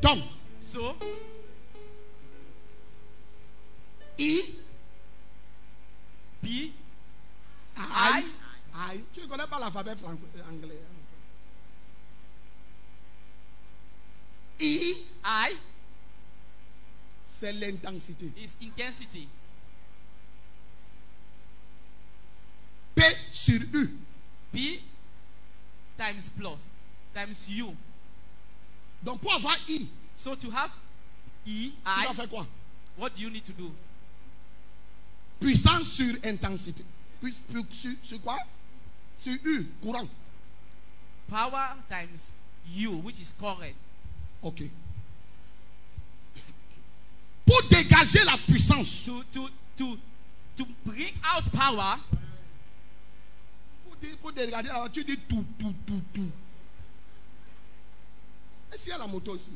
Donc, So, I, B, I. Tu ne connais pas l'alphabet anglais. I, c'est l'intensité. is intensity. P sur U. P times plus times U. Donc, pour avoir I, So to have E, tu I, dois faire quoi? what do you need to do? Puissance sur intensité. Sur quoi? Sur U, courant. Power times U, which is current. Ok. Pour dégager la puissance, To bring out power, pour dégager, alors tu dis tout. Est-ce qu'il y a la moto aussi?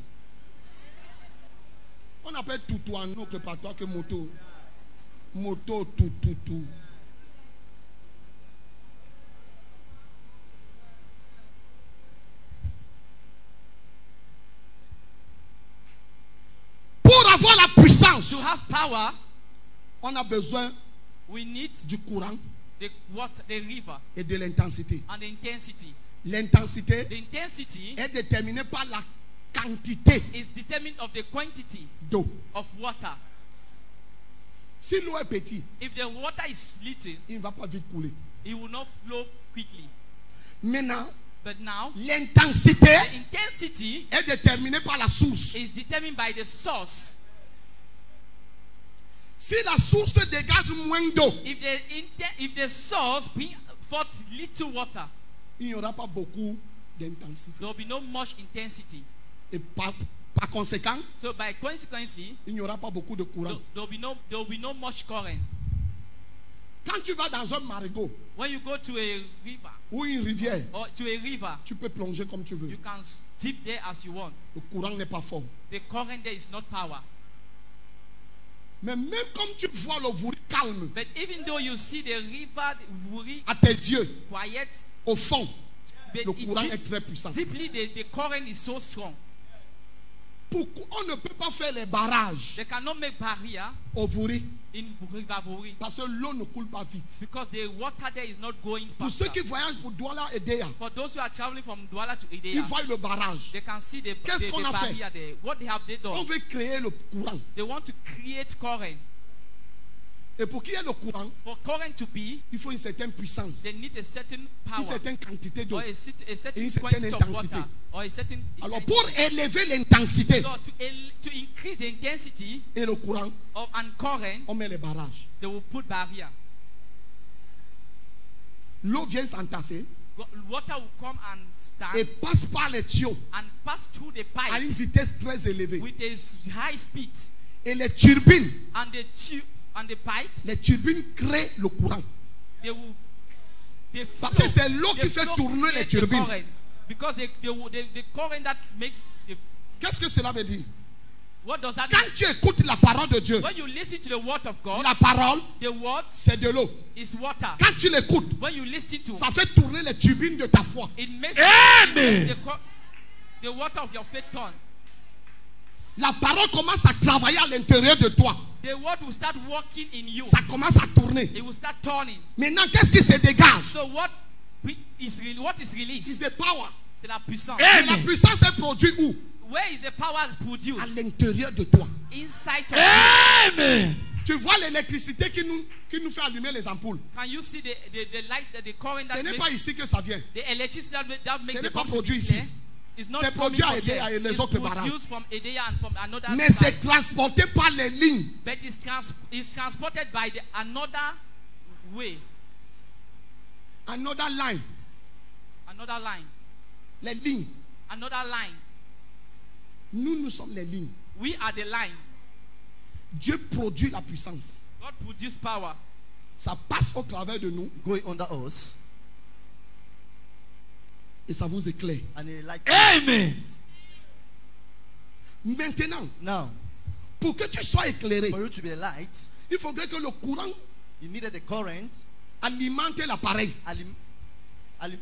On appelle tout en autre patois que moto. Moto, tout. Pour avoir la puissance, to have power, on a besoin we need du courant the water, the river, et de l'intensité. and the intensity. L'intensité The intensity est déterminée par la quantité is determined of the quantity d'eau. of water. Si l'eau est petite, If the water is little, il ne va pas vite couler. it will not flow quickly. Maintenant, But now, l'intensité the intensity est déterminée par la source. is determined by the source. Si la source dégage moins d'eau, If the source bring forth little water, il n'y aura pas beaucoup d'intensité. there will be no much intensity. Et par conséquent, So by consequently, il n'y aura pas beaucoup de courant. there will be no much current. Quand tu vas dans un marigot When you go to a river ou une rivière, or to a river, tu peux plonger comme tu veux. you can dip there as you want. Le courant n'est pas fort. The current there is not power. Mais même comme tu vois le Vouri calme But even though you see the river very à tes yeux, quiet, au fond, but le courant est très puissant. deeply the current is so strong. Pourquoi on ne peut pas faire les barrages They cannot make barrier au Vouri? in river Vuri Parce que l'eau ne coule pas vite. because the water there is not going Pour faster. ceux qui voyagent pour Douala et Deya, For those who are traveling from Douala to ils Idea, voient le barrage. they can see the Qu'est-ce qu'on a fait? barrier there. What they have On done, veut créer le courant. they want to create current. Et pour qu'il y ait le courant, For current to be, il faut une certaine puissance, they need a certain une power certaine quantité d'eau. or a Et certain une quantity certaine of intensité. water or a certain Alors intensity. pour élever l'intensité So to increase the intensity et le courant, of and current, on met les barrages. they will put barrier. L'eau vient s'entasser Water will come and et stand passe par les tuyaux and pass through the à pipe une vitesse très élevée. with a high speed, Et les turbines and the pipe créent le courant. they Parce flow, que c'est l'eau they qui fait flow tourner les create the turbines. current. Because the current that makes the, Qu'est-ce que cela veut dire? what does that Quand mean? tu écoutes la parole de Dieu, When you listen to the word of God, la parole, the word c'est de l'eau. is water. Quand tu l'écoutes, When you listen to, ça fait tourner les turbines de ta foi. it makes, Amen. the water of your faith turn. La parole commence à travailler à l'intérieur de toi. The word will start working in you. Ça commence à tourner. It will start turning. Maintenant, qu'est-ce qui se dégage? So what is released? C'est power. C'est la puissance. Et la puissance est produite où? Where is the power À produced? l'intérieur de toi. Inside of you. Amen. Tu vois l'électricité qui nous fait allumer les ampoules. Can you see the light, the current Ce that n'est makes pas ici que ça vient. the electricity that makes Ce n'est the pas bulb to produit be ici. clear? It's not C'est coming produit à from Edea here. et les It's autres barrages. produced from Edea and from another Mais c'est side. transporté par les lignes. But it's transported by another way, Another line. another line, Les lignes. another line. Nous sommes les lignes. We are the lines. Dieu produit la puissance. God produces power. Ça passe au travers de nous. going under us. Et ça vous éclaire. and a light. Amen. Maintenant, Now, pour que tu sois éclairé, for you to be a light, il faudrait que le courant you needed the current, alimente l'appareil.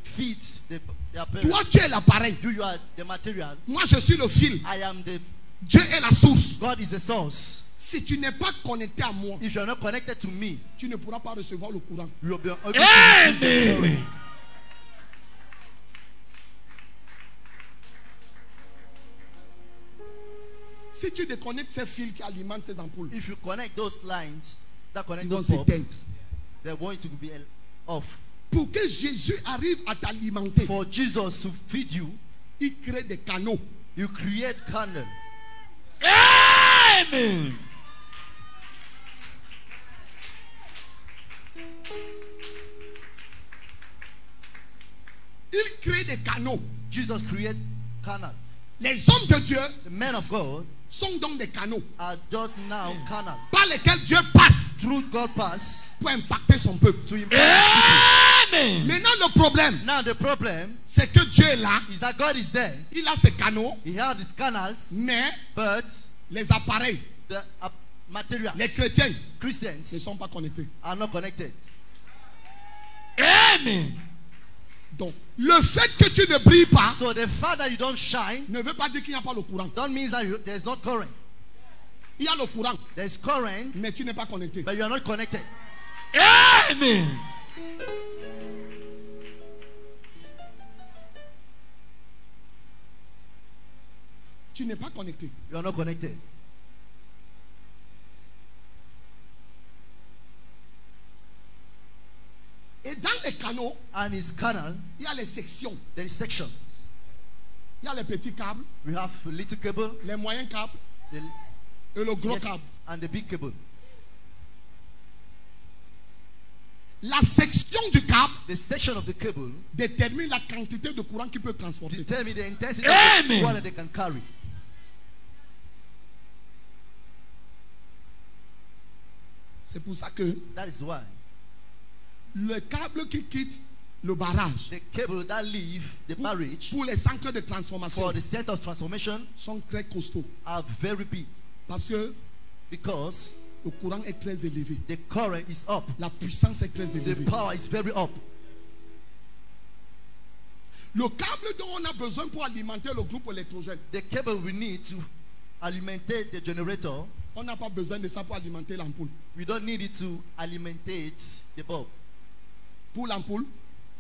feed the apparel. Toi, tu es l'appareil. You are the material. Moi, je suis le fil. I am the. Dieu est la source. God is the source. Si tu n'es pas connecté à moi, If you are not connected to me, tu ne pourras pas recevoir le courant. you will be unable to receive the Amen. current. Si tu déconnectes ces fils qui alimentent ces ampoules, If you connect those lines that ils connect vont those bulbs, s'éteindre. they're going to be off. Pour que Jésus arrive à t'alimenter, For Jesus to feed you, il crée des canaux. you create candle. Amen. Il crée des canaux. Jesus created canal. Les hommes de Dieu The men of God sont donc des canaux are just now canal. par lesquels Dieu passe Through God pass pour impacter son peuple. to impact Amen. Maintenant, le problème, people. Now the problem c'est que Dieu est là, is that God is there. il a ses canaux, He has these canals, mais but les appareils, the materials, les chrétiens, ne Christians, sont pas connectés. are not connected. Amen. Donc, le fait que tu ne brilles pas So the fact that you don't shine ne veut pas dire qu'il n'y a pas le courant. don't mean that there's not current. Il y a le courant, There's current, mais tu n'es pas connecté. but you are not connected. Amen. Tu n'es pas connecté. You are not connected. Et dans les canaux, And his canal, il y a les sections. there is section. Il y a les petits câbles, We have a little cable, les moyens câbles the, et le gros yes, câble. and the big cable. La section du câble The section of the cable détermine la quantité de courant qu'il peut transporter. determine the intensity Amen. of the water they can carry. C'est pour ça que That is why le câble qui quitte le barrage the cable that leave the barrage pour les centres de transformation for the center of transformation sont très costauds. are very big Parce que because le courant est très élevé. the current is up. La puissance est très The élevée. power is very up. Le câble dont on a besoin pour alimenter le groupe électrogène, The cable we need to alimentate the generator, on n'a pas besoin de ça pour alimenter l'ampoule. we don't need it to alimentate the bulb. Pour l'ampoule,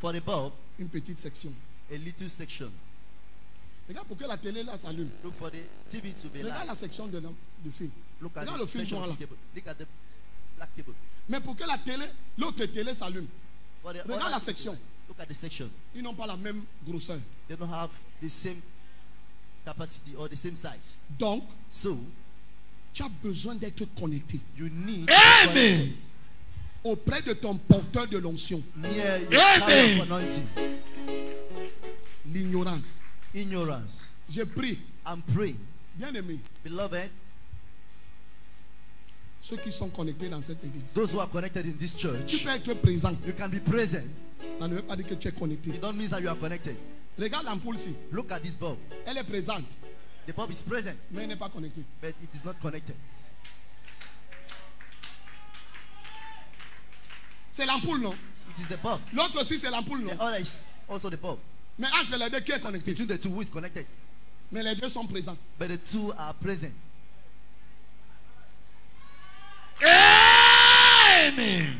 For the bulb, une petite section. a little section. Regarde pour que la télé là s'allume. Look for the TV to be Regarde light. la section de du fil. Look at Regarde the le fil section noir of là. the cable. Look at the black cable. Mais pour que la télé, l'autre télé s'allume, For the regarde other la cable, section. look at the section. Ils n'ont pas la même grosseur. They don't have the same capacity or the same size. Donc, So tu as besoin d'être connecté you need to be Amen. connected auprès de ton porteur de l'onction. near your Amen. carrier of anointing. L'ignorance. Ignorance. Je prie, I'm praying, bien aimé, beloved, ceux qui sont connectés dans cette église. those who are connected in this Tu church, peux être présent. you can be present. Ça ne veut pas dire que tu es connecté. It don't mean that you are connected. Regarde l'ampoule ici. Look at this bulb. Elle est présente, The bulb is present, mais elle n'est pas connectée. but it is not connected. C'est l'ampoule, non? It is the bulb. L'autre aussi, c'est l'ampoule, non? The other is also the bulb. Mais entre les deux, qui est connecté? Between the two, who is connected? Mais les deux sont présents. But the two are present. Amen.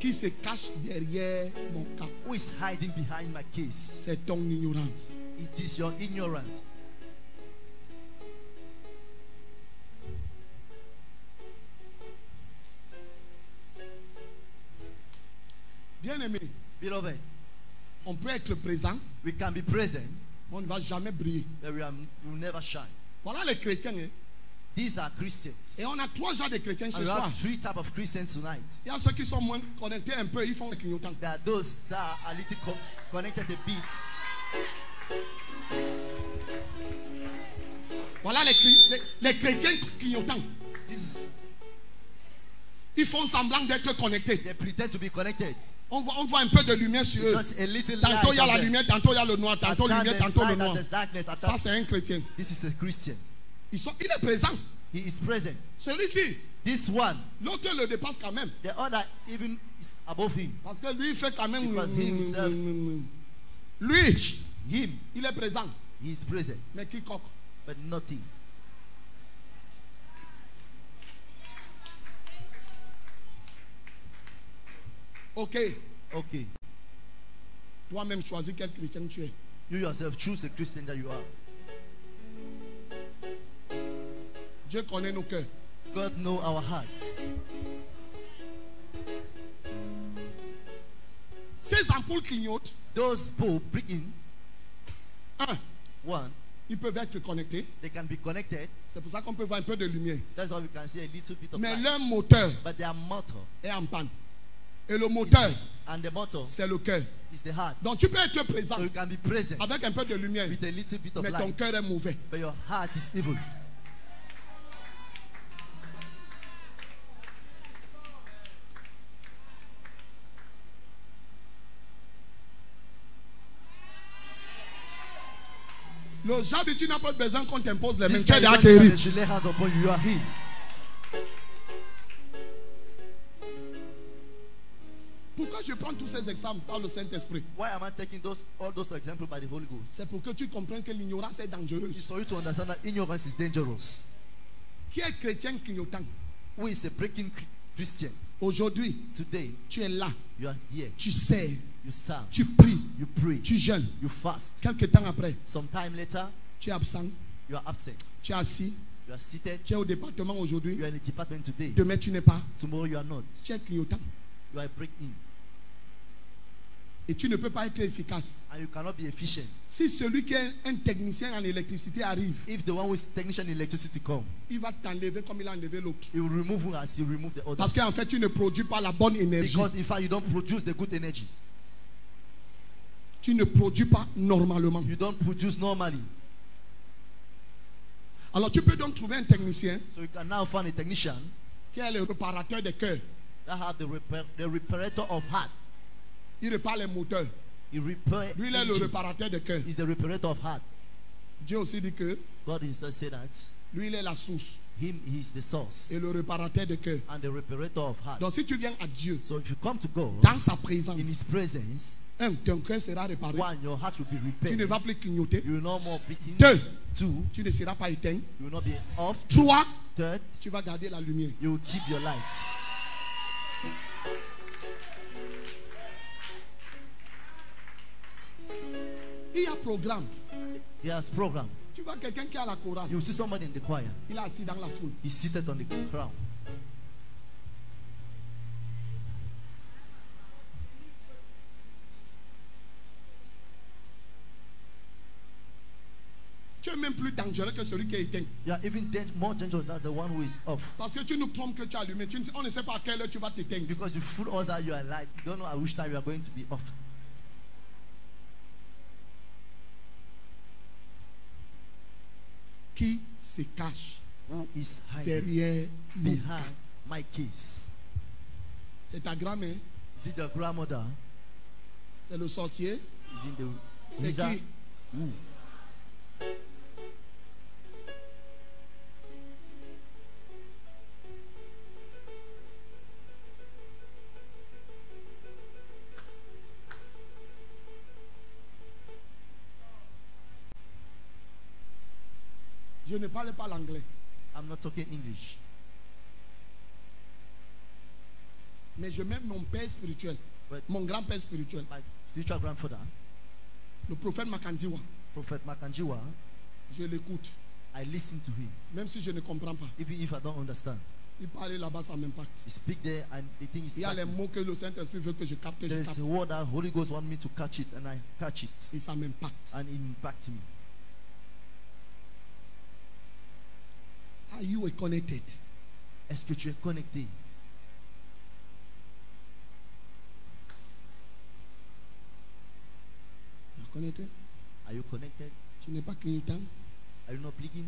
Qui se cache derrière mon cas? Who is hiding behind my case? C'est ton ignorance. It is your ignorance. Bien aimé, Beloved, on peut être présent, we can be present, mais on ne va jamais briller. but we will never shine. Voilà les chrétiens. Hein? These are Christians. Et on a trois genres de chrétiens ce And we soir. have three types of Christians tonight. Il y a ceux qui sont moins connectés un peu, ils font le clignotant. There are those that are a little connected a bit. Voilà les chrétiens clignotants. This is, Ils font semblant d'être connectés. they pretend to be connected. On voit un peu de lumière sur eux. Just a little Tantôt il y a light la on them. lumière, tantôt il y a le noir, tantôt At times lumière, there's tantôt le light, noir. and there's darkness. At Ça times, c'est un chrétien. this is a Christian. Il est présent. He is present. Celui-ci, This one, l'autre le dépasse quand même. the other even is above him. Parce que lui il fait quand même. Because himself- Lui, Him, il est présent. he is present, Mais quiconque. but nothing. Ok. Okay. Toi-même choisis quel chrétien tu es. You yourself choose a Christian that you are. Dieu connaît nos cœurs. God knows our hearts. Ces ampoules clignotent. Those bulbs bring in Un, one, ils peuvent être connectés. they can be connected. C'est pour ça qu'on peut voir un peu de lumière. That's why we can see a little bit of Mais light. leur moteur But their motor est en panne. Et le moteur, and the motor c'est le cœur. is the heart. Donc tu peux être présent So you can be present avec un peu de lumière, with a little bit of mais ton light, cœur est mauvais. but your heart is evil. Le genre, si tu n'as pas besoin qu'on t'impose les mains, This tu es guy, déjà you don't guéri. need to lay hands upon you, you are healed. Pourquoi je prends tous ces exemples par le Saint-Esprit? Why am I taking all those examples by the Holy Ghost? C'est pour que tu comprennes que l'ignorance est It's dangereuse. for you to understand that ignorance is dangerous. Qui est chrétien clignotant? Who is a breaking Christian? Aujourd'hui, Today, tu es là, you are here. tu sers, You serve. tu pries, You pray. tu jeûnes. You fast. Quelque temps après, Sometime later, tu es absent, you are absent. tu es assis, You are seated. tu es au département aujourd'hui. You are in the department today. Demain, tu n'es pas. Tomorrow, you are not. Tu es clignotant. You are breaking. Et tu ne peux pas être efficace. And you cannot be efficient. Si celui qui est un technicien en électricité arrive, If the one who is technician in electricity come, il va t'enlever comme il a enlevé l'autre. he will remove him as he remove the other. Parce qu'en fait, tu ne produis pas la bonne énergie. Because in fact, you don't produce the good energy. Tu ne produis pas normalement. You don't produce normally. Alors, tu peux donc trouver un technicien So you can now find a technician qui est le réparateur des cœurs. that have the reparator of heart. Il répare les moteurs. He repair Lui, il est le engine. réparateur des cœurs. He's the reparator of heart. Dieu aussi dit que God himself said that lui, il est la source him is the source et le réparateur des cœurs. and the reparator of heart. Donc, si tu viens à Dieu, So if you come to God dans sa présence, in his presence, ton cœur sera réparé. one, your heart will be Tu ne repaired. vas plus clignoter. You will no more begin. Deux, Two, tu ne seras pas éteint. you will not be off. Trois, Third, tu vas garder la lumière. you will keep your light. Il y a programme. He has program. Tu vois quelqu'un qui a la chorale. You will see somebody in the choir. Il est assis dans la foule. He's seated on the crown. Tu es même plus dangereux que celui qui est éteint. You are even more dangerous than the one who is off. Parce que tu nous trompes que tu as allumé. On ne sait pas à quelle heure tu vas t'éteindre. Because you fool us that you are light. You don't know at which time you are going to be off. Qui se cache Who is hiding derrière mon behind cas? my case? C'est ta grand-mère. Is it your grandmother? C'est le sorcier. Is it the C'est wizard? qui? Who? Je ne parle pas l'anglais. I'm not talking English. Mais je mets mon père spirituel. But Mon grand-père spirituel. my spiritual grandfather, Le prophète Makandiwa. Prophet Makanjiwa, Je l'écoute. I listen to him. Même si je ne comprends pas. Even if I don't understand. Il parle là-bas, ça m'impacte. He speak there and the thing is Il y a les mots que le Saint-Esprit veut que je capte. Je there's capte. a word that Holy Ghost want me to catch it and I catch it Et ça m'impacte. and it impact me. Are you connected? Est-ce que tu es connecté? Tu es connecté? Are you connected? Tu n'es pas clignotant? Are you not blinking?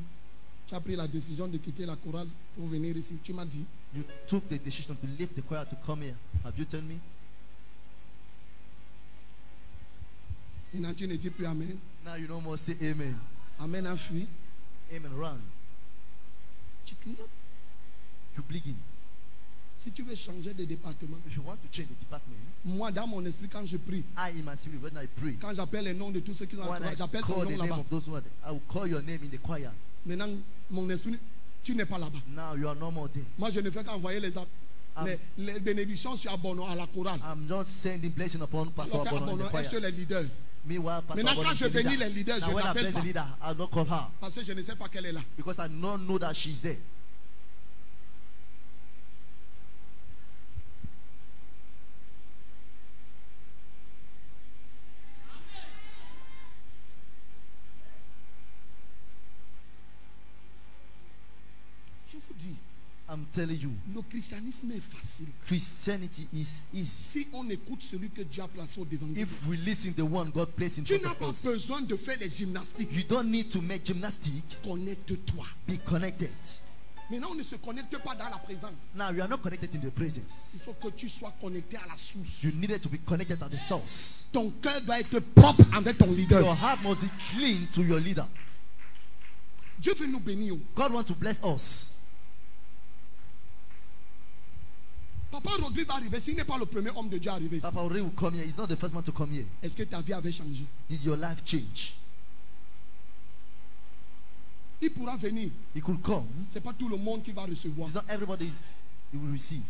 Tu as pris la décision de quitter la chorale pour venir ici. Tu m'as dit. You took the decision to leave the choir to come here. Have you told me? Maintenant, tu ne dis plus Amen. Now you no more say amen. Amen a fui. Amen, run. Tu clignotes. You begin. Si tu veux changer de département, If you want to change the department, moi, dans mon esprit, quand je prie, I in my spirit, when I pray, quand j'appelle les noms de tous ceux qui sont when I j'appelle ton call nom the name là-bas. of those who are there, I will call your name in the choir. Maintenant, mon esprit, tu n'es pas là-bas. Now you are no more there. Moi, je ne fais qu'envoyer les bénédictions sur Abono à la chorale. I'm just sending blessing upon Pastor Alors Abono in the qu'Abono est sur choir. les leaders. Meanwhile, Pastor Maintenant, Abono quand is je the bénis leader. les leaders, Now je when I n'appelle bless pas. the leader, I'll not call her Parce que je ne sais pas qu'elle est là. because I don't know that she's there. Je vous dis, I'm telling you, le christianisme est facile. Christianity is easy. Si on écoute celui que Dieu a placé au devant de nous, If we listen the one God placed in tu front n'as of pas us, besoin de faire les gymnastiques. you don't need to make gymnastics. Connecte-toi. Be connected. Maintenant, on ne se connecte pas dans la présence. Now you are not connected in the Il presence. faut que tu sois connecté à la source. You needed to be connected at the source. Ton cœur doit être propre avec ton leader. Your heart must be clean to your leader. Dieu veut nous bénir. God wants to bless us. Papa Rodri va arriver. S'il n'est pas le premier homme de Dieu à arriver ici, Papa Ori will come here. He's not the first man to come here. est-ce que ta vie avait changé? Did your life change? Il pourra venir. He could come. Ce n'est pas tout le monde qui va recevoir. It's not everybody you will receive.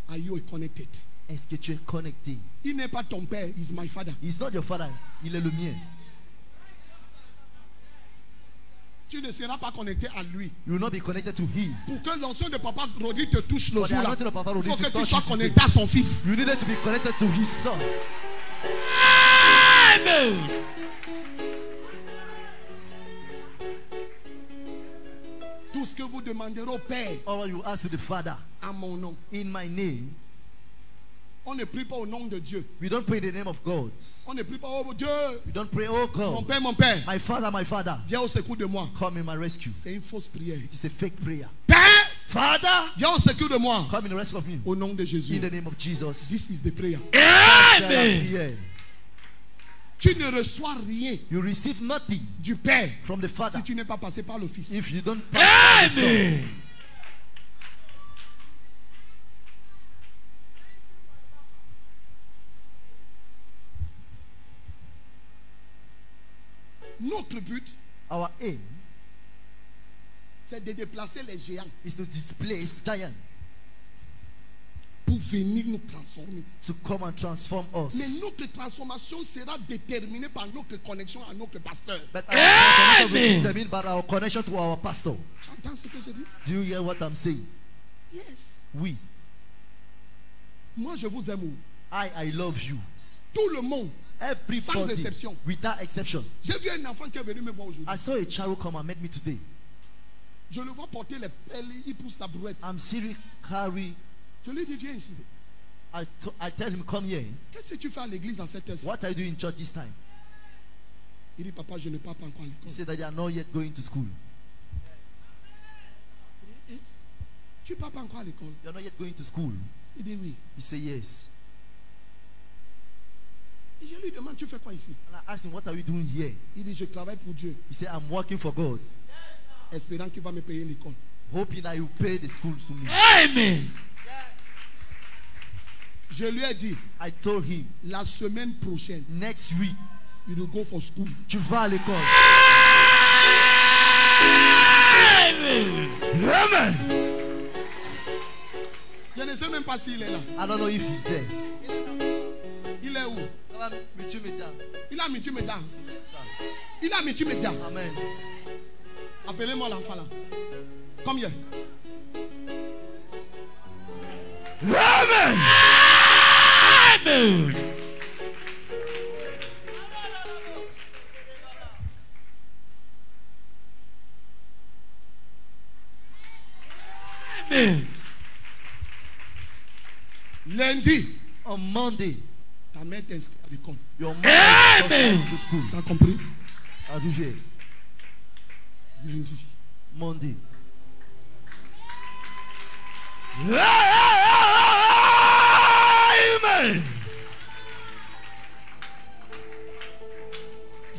Are you connected? Est-ce que tu es connecté? Il n'est pas ton père. He's my father. He's not your father. Il est le mien. Tu ne seras pas connecté à lui. You will not be connected to him. Pour que l'onction de Papa Rodri te touche le For the jour là, anointing of Papa il Rodri faut to que tu touch sois you connecté à son fils. You needed to be connected to his son. Amen. Tout ce que vous demanderez au Père Or you ask to the Father à mon nom. in my name. On ne prie pas au nom de Dieu. We don't pray in the name of God. On ne prie pas au Dieu. We don't pray, oh Mon God, Père, mon Père, my Father, viens au secours de moi. come in my rescue. C'est une fausse prière. It is a fake prayer. Père, Father, viens au secours de moi. come in the rescue of me. Au nom de Jésus. In the name of Jesus. This is the prayer. Amen. Tu ne reçois rien You receive nothing du Père from the Father si tu n'es pas passé par le Fils. if you don't pass by the Son. Notre but, Our aim c'est de déplacer les géants is to displace giants pour venir nous transformer. to come and transform Mais us. notre transformation sera déterminée par notre connexion à notre pasteur. But our transformation will be determined by our connection to our pastor. Tu entends ce que je dis? Do you hear what I'm saying? Yes. We, Moi, je vous aime. I love you. Tout le monde. Sans Everybody, exception. without exception. J'ai vu un enfant qui est venu me voir aujourd'hui. I saw a child come and met me today. Je le vois porter les pelles, il pousse la brouette. I'm seeing carry. Je lui dis, viens ici. I tell him, come here. Qu'est-ce que tu fais à l'église à cette heure-ci? What are you doing in church this time? Il dit, papa, je ne pars pas encore à He l'école. said that they are not yet going to school. Eh, tu ne pars pas encore à l'école? They are not yet going to school. Il dit oui. He said yes. Et je lui demande, tu fais quoi ici? And I asked him, what are you doing here? Il dit, je travaille pour Dieu, He said, I'm working for God, espérant qu'il va me payer l'école. hoping that you pay the school to me. Amen. Je lui ai dit, I told him, la semaine prochaine, next week, you will go for school. tu vas à l'école. Amen. Je ne sais même pas s'il est là. I don't know if he's there. Il est où? Il a Mitu Media. Il a Mitu Media. Amen. Appelez-moi l'enfant là. Come here. Amen. Amen. Amen. Lundi, On Monday, ta mère t'inscrit à l'école. your mother is to school. Tu as compris? Are you here? Lundi. Monday. Amen.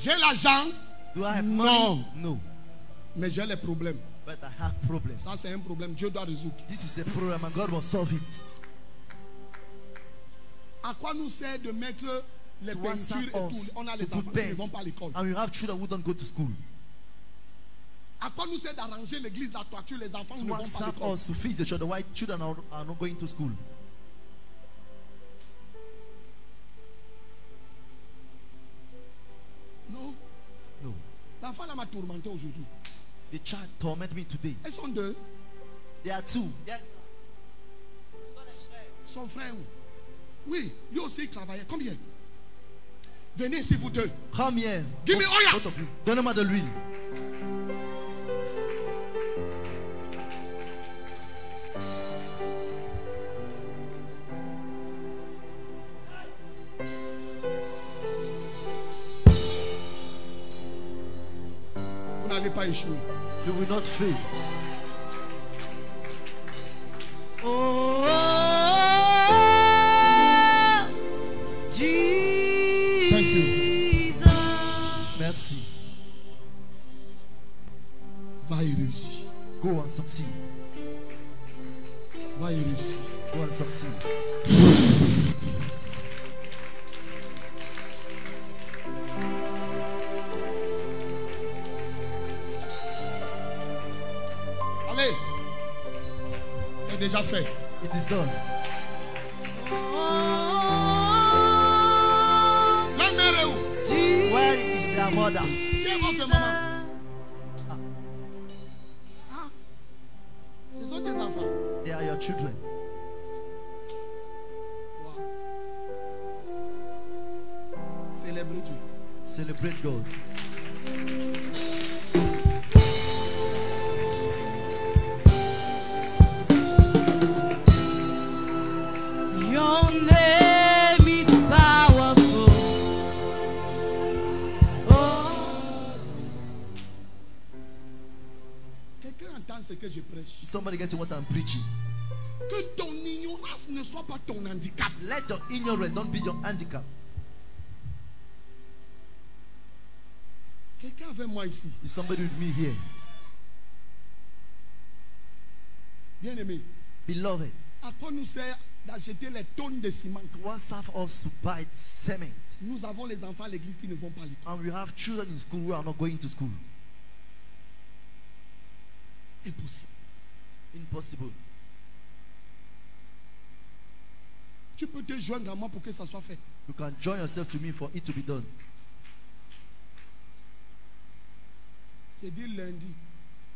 J'ai l'argent. Do I have No. money? No. Mais j'ai les problèmes. But I have problems. Ça, c'est un problème. Dieu doit résoudre. This is a problem and God will solve it. À quoi nous sert de mettre les To what peintures et serve tout? us On a to les put enfants qui ne paints. vont pas à l'école. And we have children who don't go to school. À quoi nous sert d'arranger l'église, la toiture, les enfants To ne what vont pas à serve l'école? us to feed the children? Why children are not going to school? Non. No. L'enfant là m'a tourmenté aujourd'hui. The child torment me today. Elles sont deux. There are two. Yes. Son frère. Oui, lui aussi il travaillait. Combien? Venez ici vous deux. Come here. Give me oil. Both of you. Donnez-moi de l'huile. Vous n'allez pas échouer. You will not fail. Thank you. Merci. Va y réussir. Go and succeed. Va y réussir. Go and succeed. Allez. C'est déjà fait. It is done. La mère est où? Where is their mother? Qui est votre maman? Ah. Ce sont tes enfants. They are your children. Wow. Célèbre Dieu. Celebrate God. Your name is powerful. Oh, Quelqu'un entend ce que je prêche. Somebody gets what I'm preaching. Que ton ignorance ne soit pas ton handicap. Let your ignorance don't be your handicap. Quelqu'un avec moi ici. Is somebody with me here? Bien aimé. Beloved, À quoi nous sert d'acheter les tonnes de ciment? what serve us to buy cement? Nous avons les enfants à l'église qui ne vont pas à l'école. And we have children in school who are not going to school. Impossible. Impossible. Tu peux te joindre à moi pour que ça soit fait. You can join yourself to me for it to be done. J'ai dit lundi,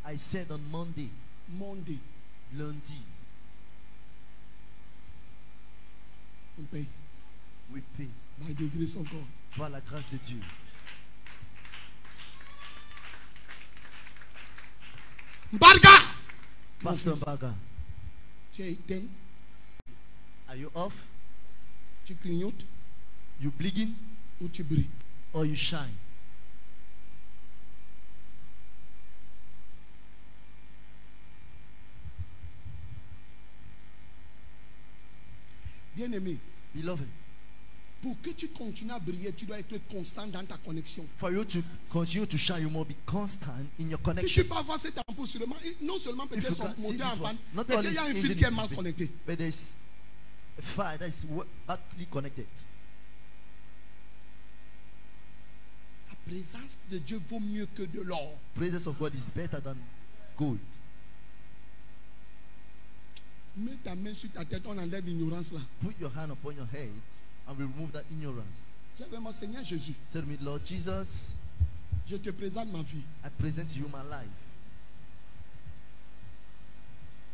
I said on Monday, Monday, lundi, on paye. we pay By the grace of God. par la grâce de Dieu. Mbarga! Pastor Baga, Tu es éteint, are you off? tu clignotes You blinking ou tu brilles. or you shine? Bien aimé, Beloved, pour que tu continues à briller, tu dois être constant dans ta connexion. for you to continue to shine, you must be constant in your Si tu connection. peux avoir cette ampoule seulement, non seulement If peut-être you son can see moteur en this panne, one, not peut-être only il y a un its fil engine qui est is mal big, connecté. but there's a fire that is badly connected. La présence de Dieu vaut mieux que de l'or. Presence of God is better than gold. Mets ta main sur ta tête, on enlève l'ignorance là. Put your hand upon your head and remove that ignorance. Dis avec moi, Seigneur Jésus, Tell me, Lord Jesus, je te présente ma vie. I present to you my life.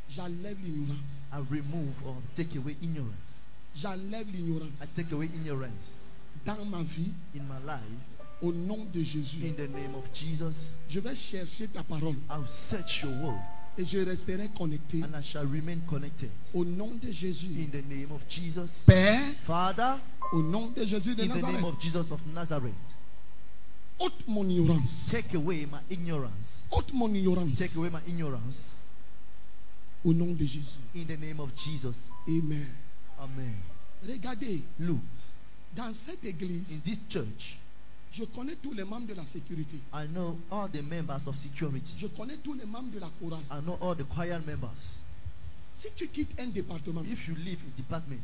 J'enlève l'ignorance. I remove or take away ignorance. J'enlève I l'ignorance take away ignorance dans ma vie in my life. au nom de Jésus. In the name of Jesus, Je vais chercher ta parole I'll search your word et je resterai connecté and I shall remain connected. au nom de Jésus. In the name of Jesus. Père, Father, au nom de Jésus de in the name Nazareth, of Jesus of Nazareth, ôte mon ignorance. take away my ignorance. Ôte mon ignorance Take away my ignorance. au nom de Jésus. In the name of Jesus. Amen. Amen. Regardez, Look, dans cette in église, this church, Je connais tous les membres de la sécurité. I know all the members of security. Je connais tous les membres de la chorale. I know all the choir members. Si tu quittes un département, If you leave a department,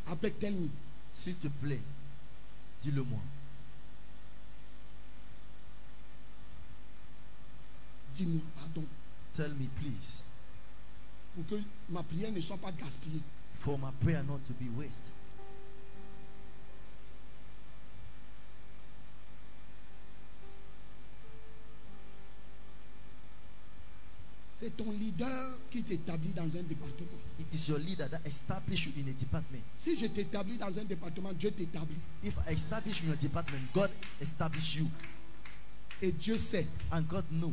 avec tel nous, s'il te plaît, dis-le-moi. dis-moi pardon. Tell me, please, Pour que ma prière ne soit pas gaspillée. for my prayer not to be wasted. C'est ton leader qui t'établit dans un département. It is your leader that established you in a department. Si je t'établis dans un département, Dieu t'établit. If I establish you in a department, God established you. Et Dieu sait And God knows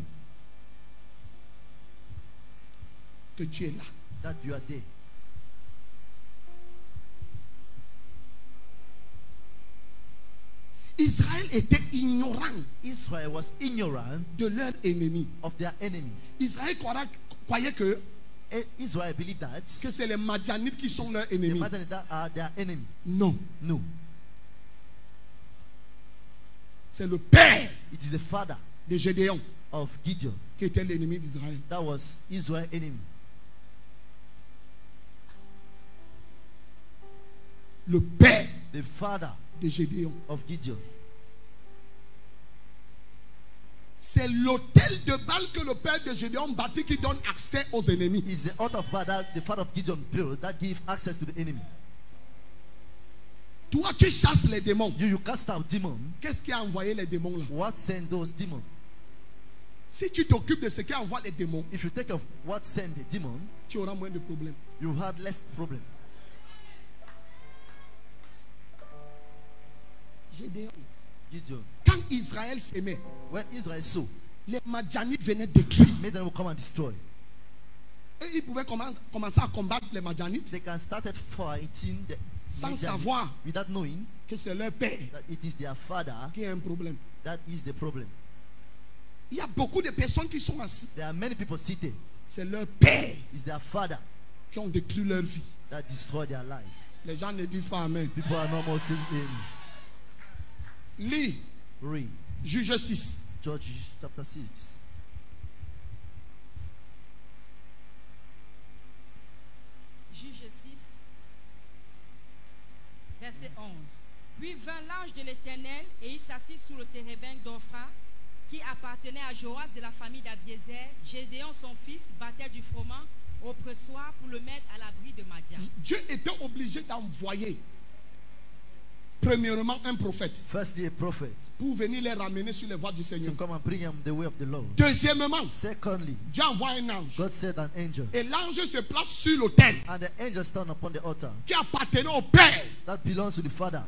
que tu es là. that you are there. Israël était ignorant Israel was ignorant de leur ennemi. of their enemy. Israël croyait que Israel believed that c'est les Madianites qui sont leurs the ennemis. Midianites are their enemy. Non, No, c'est le père it is the father de Gédéon of Gideon qui était l'ennemi d'Israël. that was Israel's enemy. Le père The father de Gédéon. of Gideon. C'est l'autel de Baal que le père de Gédéon bâtit qui donne accès aux ennemis. Is the altar of Baal that the father of Gideon built that give access to the enemy. Toi, tu chasses les démons. You cast out demons. Qu'est-ce qui a envoyé les démons là? What sent those demons? Si tu t'occupes de ce qui envoie les démons, If you take of what sent the demon, tu auras moins de problèmes. you had less problem. Gédéon. Gideon. Quand Israël s'aimait, When Israel saw, les Madianites venaient détruire. Midian will come and destroy. Et ils pouvaient commencer à combattre les Madianites They can start fighting the sans Midianites savoir without knowing que c'est leur père that it is their father qui a un problème. that is the problem. Il y a beaucoup de personnes qui sont assises. There are many people seated. C'est leur père It's their father qui ont détruit leur vie. that destroy their life. Les gens ne disent pas Amen. People are no more saying amen. Lis Read Juge 6. Judges chapter 6. Juge 6, verset 11. Puis vint l'ange de l'Éternel et il s'assit sous le térébinthe d'Ophra qui appartenait à Joas de la famille d'Abiézer. Gédéon, son fils, battait du froment au pressoir pour le mettre à l'abri de Madian. Dieu était obligé d'envoyer premièrement un prophète Firstly, a prophet pour venir les ramener sur les voies du to Seigneur. come and bring him the way of the Lord. Deuxièmement, Secondly, Dieu envoie un ange. God said an angel, Et l'ange se place sur l'autel and the angel stand upon the altar qui appartenait au Père. that belongs to the father.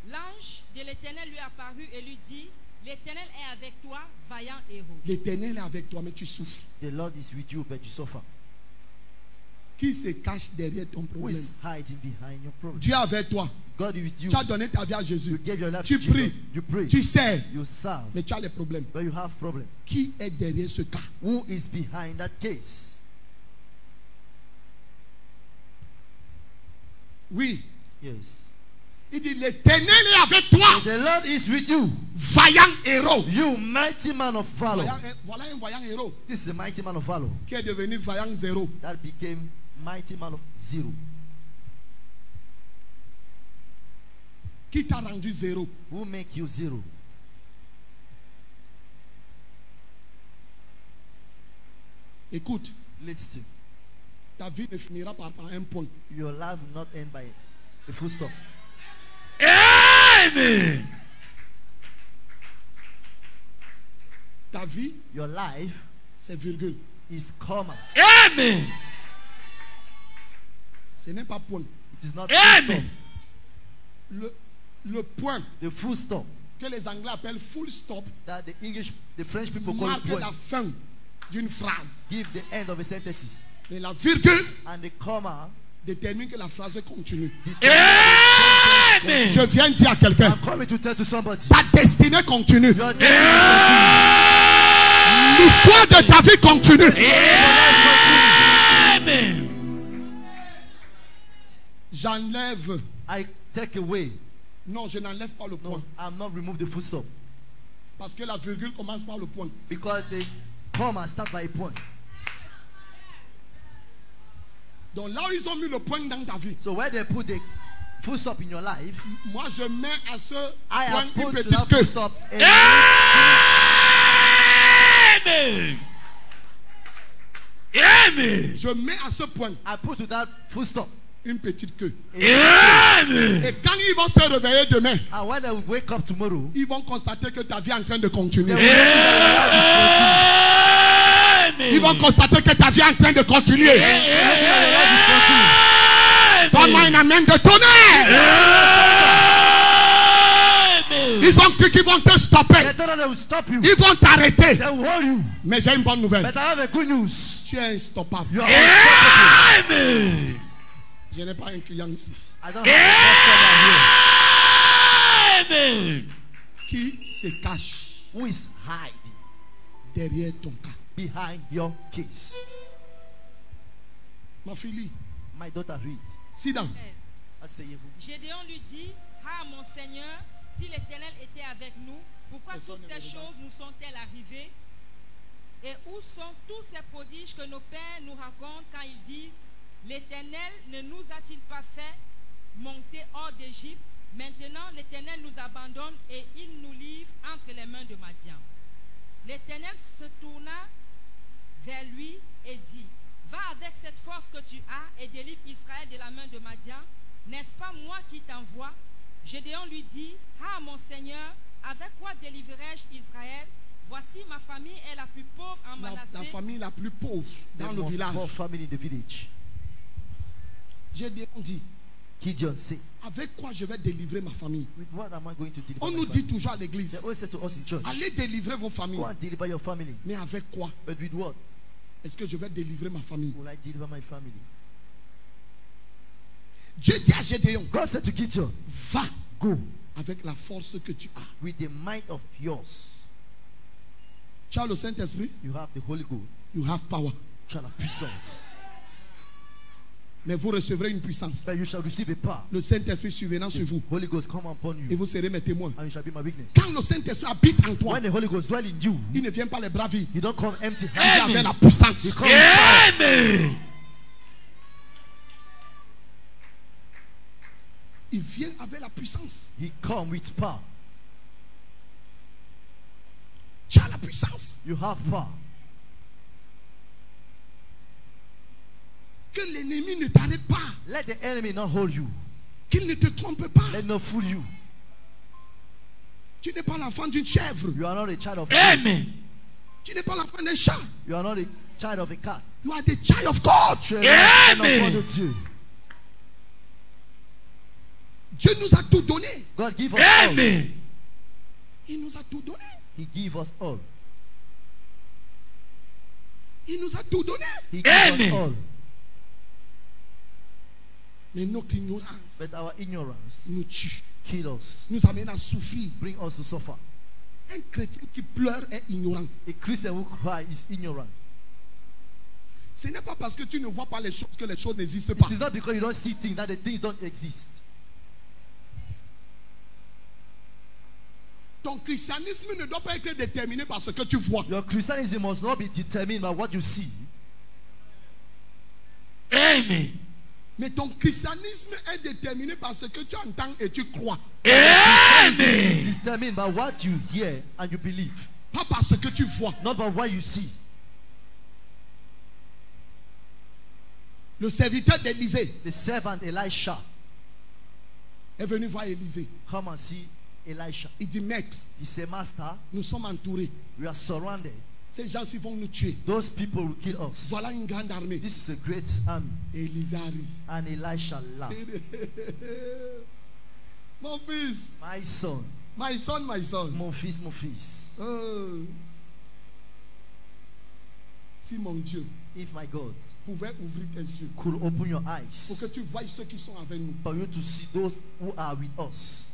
L'ange de l'Éternel lui apparut et lui dit, l'Éternel est avec toi, vaillant héros. L'Éternel est avec toi, mais tu souffres. The Lord is with you, but you suffer. Qui se cache derrière ton Who problème? is hiding behind your problem? Dieu est avec toi. God is with you. Tu as donné ta vie à You Jésus. gave your life Tu to Jesus. pries. You pray. Tu sers, You serve. mais tu as les problèmes. But you have problem. Qui est derrière ce cas? Who is behind that case? Oui. Yes. Il dit l'Éternel est avec toi, The Lord is with you. vaillant héros. You mighty man of valor. Voilà un vaillant héros This is a mighty man of valor qui est devenu vaillant zéro. that became mighty man of zero. Qui t'a rendu zéro? Who make you zero? Écoute, Listen. ta vie ne finira pas par un point. Your life will not end by a full stop. Amen. Ta vie, Your life c'est virgule. is comma. Amen. Ce n'est pas point. It is not full stop. Le point The full stop que les Anglais appellent full stop that the French people call marque point la fin d'une phrase. give the end of a sentence. Mais la virgule And the comma détermine que la phrase continue. determines. Je viens de dire à quelqu'un, I'm coming to tell to somebody. ta destinée continue. Your destiny L'histoire de ta vie continue. continues. Amen. J'enlève. I take away. Non, je n'enlève pas le point. No, I'm not remove the full stop. Parce que la virgule commence par le point. Because they come and start by a point. Donc là où ils ont mis le point dans ta vie, So where they put the full stop in your life, moi je mets à ce I point have une put to petite that full queue. stop. Amen. Amen. Je mets à ce point I put to that full stop. une petite queue. Amen. Et quand ils vont se réveiller demain, And when they wake up tomorrow, ils vont constater que ta vie est en train de continuer. Ils vont constater que ta vie est en train de continuer. Donne-moi une amène de tonnerre. Ils ont cru qu'ils vont te stopper. they thought they will stop you. Ils vont t'arrêter. They will hold you. Mais j'ai une bonne nouvelle. But I have a good news. Tu es instoppable. You are unstoppable. Amen. Je n'ai pas un client ici I don't have a customer Amen. qui se cache here who is hiding derrière ton cas. behind your case. Ma fille, My daughter read. sit down. Asseyez-vous. Gédéon lui dit, ah mon Seigneur, si l'Éternel était avec nous, pourquoi toutes ces choses nous sont-elles arrivées? Et où sont tous ces prodiges que nos pères nous racontent quand ils disent, l'Éternel ne nous a-t-il pas fait monter hors d'Égypte? Maintenant l'Éternel nous abandonne et il nous livre entre les mains de Madian. L'Éternel se tourna vers lui et dit, va avec cette force que tu as et délivre Israël de la main de Madian. N'est-ce pas moi qui t'envoie? Gédéon lui dit, ah mon Seigneur, avec quoi délivrerai-je Israël? Voici ma famille est la plus pauvre en La Manassé. famille la plus pauvre dans The le most village. poor family in the village. Gédéon dit, Gideon said, avec quoi je vais délivrer ma famille? with what am I going to deliver? On my nous family? dit toujours à l'église, They always say to us in church, allez délivrer vos familles. go and deliver your family. Mais avec quoi? But with what Est-ce que je vais délivrer ma famille? will I deliver my family? Dieu dit à Gédéon, God said to Gideon, va go avec la force que tu as. with the might of yours. Tu as le Saint-Esprit, You have the Holy Ghost. you have power. Tu as la puissance. Mais vous recevrez une puissance. But you shall receive a power. Le Saint-Esprit survenant sur vous. Holy Ghost come upon Et you, vous serez mes témoins. and you shall be my witness. Quand le Saint-Esprit habite en toi, When the Holy Ghost dwell in you, il ne vient pas les bras vides. you don't come empty Il handed. vient avec la puissance. You come with power. Amen. Il vient avec la puissance. He come with power. Tu as la puissance. You have power. Que l'ennemi ne t'arrête pas. Let the enemy not hold you. Qu'il ne te trompe pas. Let not fool you. Tu n'es pas l'enfant d'une chèvre. You are not a child of a cat. Amen. Tu n'es pas l'enfant d'un chat. You are not a child of a cat. You are the child of God. Tu es l'enfant Amen. de Dieu. Dieu nous a tout donné. God give us all. Amen. Il nous a tout donné. He give us all. Il nous a tout donné. He give us Amen. all. Mais notre ignorance But our ignorance nous tue. kill us. Nous amène à souffrir. Bring us to suffer. Un chrétien qui pleure est ignorant. A Christian who cry is ignorant. Ce n'est pas parce que tu ne vois pas les choses que les choses n'existent pas. It is not because you don't see things that the things don't exist. Ton christianisme ne doit pas être déterminé par ce que tu vois. Your Christianism must not be determined by what you see. Amen. Mais ton christianisme est déterminé par ce que tu entends et tu crois. Christianism Amen. is determined by what you hear and you believe, Pas par ce que tu vois. not by what you see. Le serviteur d'Élisée The servant Elisha est venu voir Élisée. come and see Elisha. Il dit, maître, He said, Master, nous sommes entourés. we are surrounded. Ces gens-ci vont nous tuer. Those people will kill us. Voilà une grande armée. This is a great army. Et Élisée arrive. And Elisha laughed. Mon fils, My son, my son, my son. mon fils, mon fils. Oh. Si mon Dieu If my God pouvait ouvrir tes yeux could open your pour eyes que tu voies ceux qui sont avec nous. for you to see those who are with us.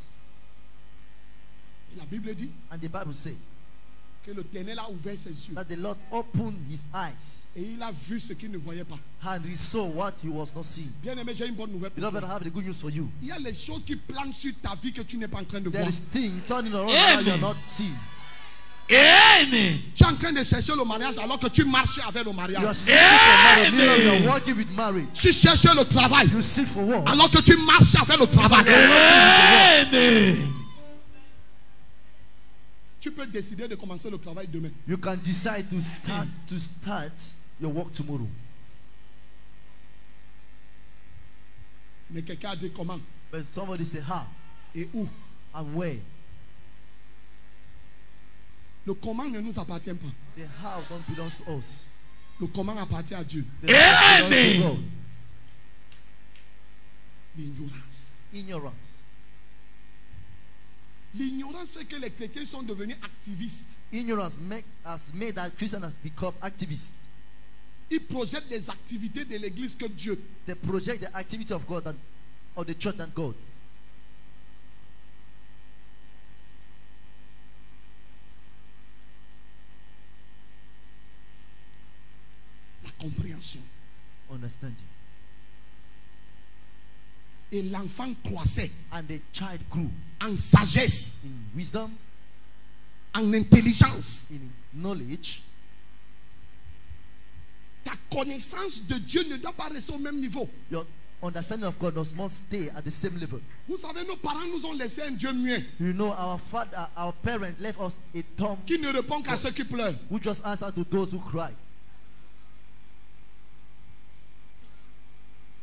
Et la Bible dit And the Bible says Que l'Éternel a ouvert ses yeux. that the Lord opened his eyes Et il a vu ce qu'il ne voyait pas. and he saw what he was not seeing. Bien aimé, j'ai une bonne nouvelle pour Beloved, I toi. have the good news for you. Il y a les choses qui planent sur ta vie que tu n'es pas en train de There voir. is things turning around that you are Amen. not seeing. Amen. Tu es en train de chercher le mariage alors que tu marches avec le You are mariage. seeking for marriage. Meanwhile, you Amen. are working with marriage. Tu cherches le travail You seek for work. alors que tu marches avec le travail. Amen. Tu peux décider de commencer le travail demain. You can decide to start your work tomorrow. Mais quelqu'un a dit comment But somebody say how et où. and where. Le comment ne nous appartient pas. The how don't belong to us. Le comment appartient à Dieu. The how belongs to Amen. God. L'ignorance. Ignorance. L'ignorance fait que les chrétiens sont devenus activistes. Ignorance has made that Christian has become activists. Ils projettent les activités de l'église que Dieu. They project the activity of God or the church than God. La compréhension. Understanding. Et l'enfant croissait And the child grew en sagesse, in wisdom, en intelligence. in knowledge. Ta connaissance de Dieu ne doit pas rester au même niveau. Your understanding of God does not stay at the same level. Vous savez, nos parents nous ont laissé un Dieu muet You know, our parents left us a dumb qui ne répond qu'à ceux qui pleurent. who just answer to those who cry.